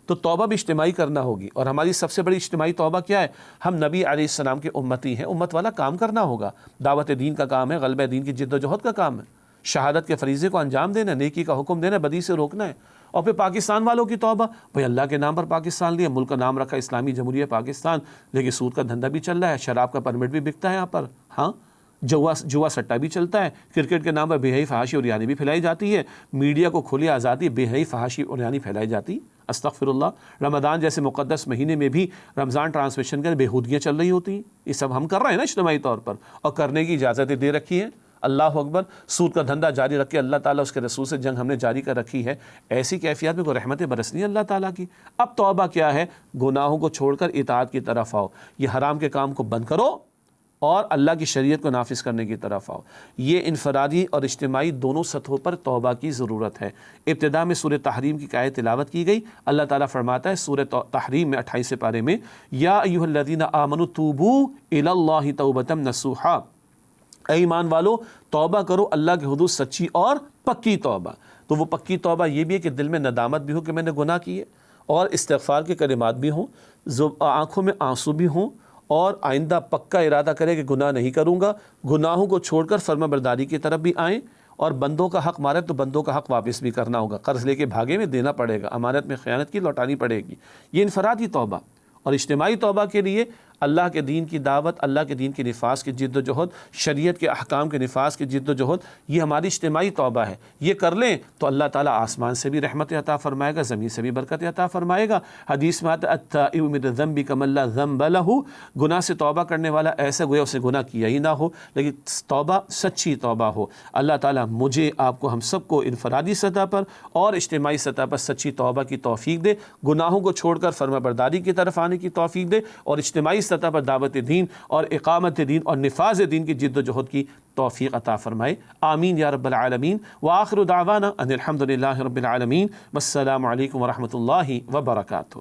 S6: تو توبہ بھی اجتماعی کرنا ہوگی. اور ہماری سب سے بڑی اجتماعی توبہ کیا ہے؟ ہم نبی علیہ السلام کے امتی ہیں, امت والا کام کرنا ہوگا. دعوت دین کا کام ہے, غلبہ دین کی جد و جہد کا کام ہے, شہادت کے فریضے کو انجام دینا, نیکی کا حکم دینا, بدی سے روکنا ہے. اور پھر پاکستان والوں کی توبہ, بھئی اللہ کے نام پر پاکستان لیا, ملک کا نام رکھا اسلامی جمہوریہ پاکستان, لیکن سود کا دھندا بھی چل رہا ہے, شراب کا پرمٹ بھی بکتا ہے یہاں پر, ہاں جوا سٹا بھی چلتا ہے, کرکٹ کے نام پر بے حیائی فحاشی اور یعنی بھی پھیلائی جاتی ہے, میڈیا کو کھلی آزادی, بے حیائی فحاشی اور یعنی پھیلائی جاتی. استغفر اللہ. رمضان جیسے مقدس مہینے میں بھی رمضان ٹرانسمیشن کے بےہودگیاں چل رہی ہوتی ہیں. یہ سب ہم کر رہے ہیں نا اجتماعی طور پر, اور کرنے کی اجازتیں دے رکھی ہیں. اللہ اکبر. سود کا دھندا جاری رکھ کے اللہ تعالیٰ اس کے رسول سے جنگ ہم نے جاری کر رکھی ہے. ایسی کیفیات میں کوئی رحمتیں برسنی ہے اللہ تعالیٰ کی. اب توبہ کیا ہے؟ گناہوں کو چھوڑ کر اطاعت کی طرف آؤ, یہ حرام کے کام کو بند کرو اور اللہ کی شریعت کو نافذ کرنے کی طرف آؤ. یہ انفرادی اور اجتماعی دونوں سطحوں پر توبہ کی ضرورت ہے. ابتدا میں سورہ تحریم کی آیت تلاوت کی گئی. اللہ تعالیٰ فرماتا ہے سورہ تحریم میں 28 پارے میں, یا ایھا الذین آمنوا توبوا الی اللہ توبۃ نصوحا, اے ایمان والو توبہ کرو اللہ کے حدود سچی اور پکی توبہ. تو وہ پکی توبہ یہ بھی ہے کہ دل میں ندامت بھی ہو کہ میں نے گناہ کیے, اور استغفار کے کلمات بھی ہوں, آنکھوں میں آنسو بھی ہوں, اور آئندہ پکا ارادہ کرے کہ گناہ نہیں کروں گا. گناہوں کو چھوڑ کر فرما برداری کی طرف بھی آئیں, اور بندوں کا حق مارے تو بندوں کا حق واپس بھی کرنا ہوگا. قرض لے کے بھاگے میں دینا پڑے گا, امانت میں خیانت کی لوٹانی پڑے گی. یہ انفرادی توبہ. اور اجتماعی توبہ کے لیے اللہ کے دین کی دعوت, اللہ کے دین کے نفاذ کی جد و جہد, شریعت کے احکام کے نفاذ کی جد و جہد, یہ ہماری اجتماعی توبہ ہے. یہ کر لیں تو اللہ تعالیٰ آسمان سے بھی رحمت عطا فرمائے گا, زمین سے بھی برکت عطا فرمائے گا. حدیث میں آتا ہے التائب من الذنب کمن لا ذنب له, گناہ سے توبہ کرنے والا ایسا گویا اسے گناہ کیا ہی نہ ہو, لیکن توبہ سچی توبہ ہو. اللہ تعالیٰ مجھے, آپ کو, ہم سب کو انفرادی سطح پر اور اجتماعی سطح پر سچی توبہ کی توفیق دے, گناہوں کو چھوڑ کر فرما برداری کی طرف آنے کی توفیق دے, اور اجتماعی سطح پر دعوت دین اور اقامت دین اور نفاذ دین کی جد و جہد کی توفیق عطا فرمائے. آمین یا رب العالمین. وآخر دعوانا ان الحمد للہ رب العالمین. والسلام علیکم ورحمۃ اللہ وبرکاتہ.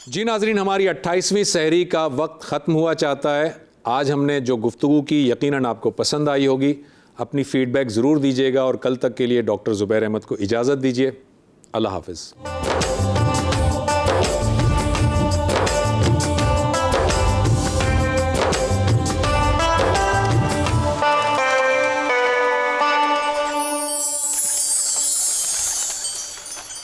S2: جی ناظرین, ہماری 28ویں سحری کا وقت ختم ہوا چاہتا ہے. آج ہم نے جو گفتگو کی یقیناً آپ کو پسند آئی ہوگی. اپنی فیڈ بیک ضرور دیجیے گا, اور کل تک کے لیے ڈاکٹر زبیر احمد کو اجازت دیجیے. اللہ حافظ.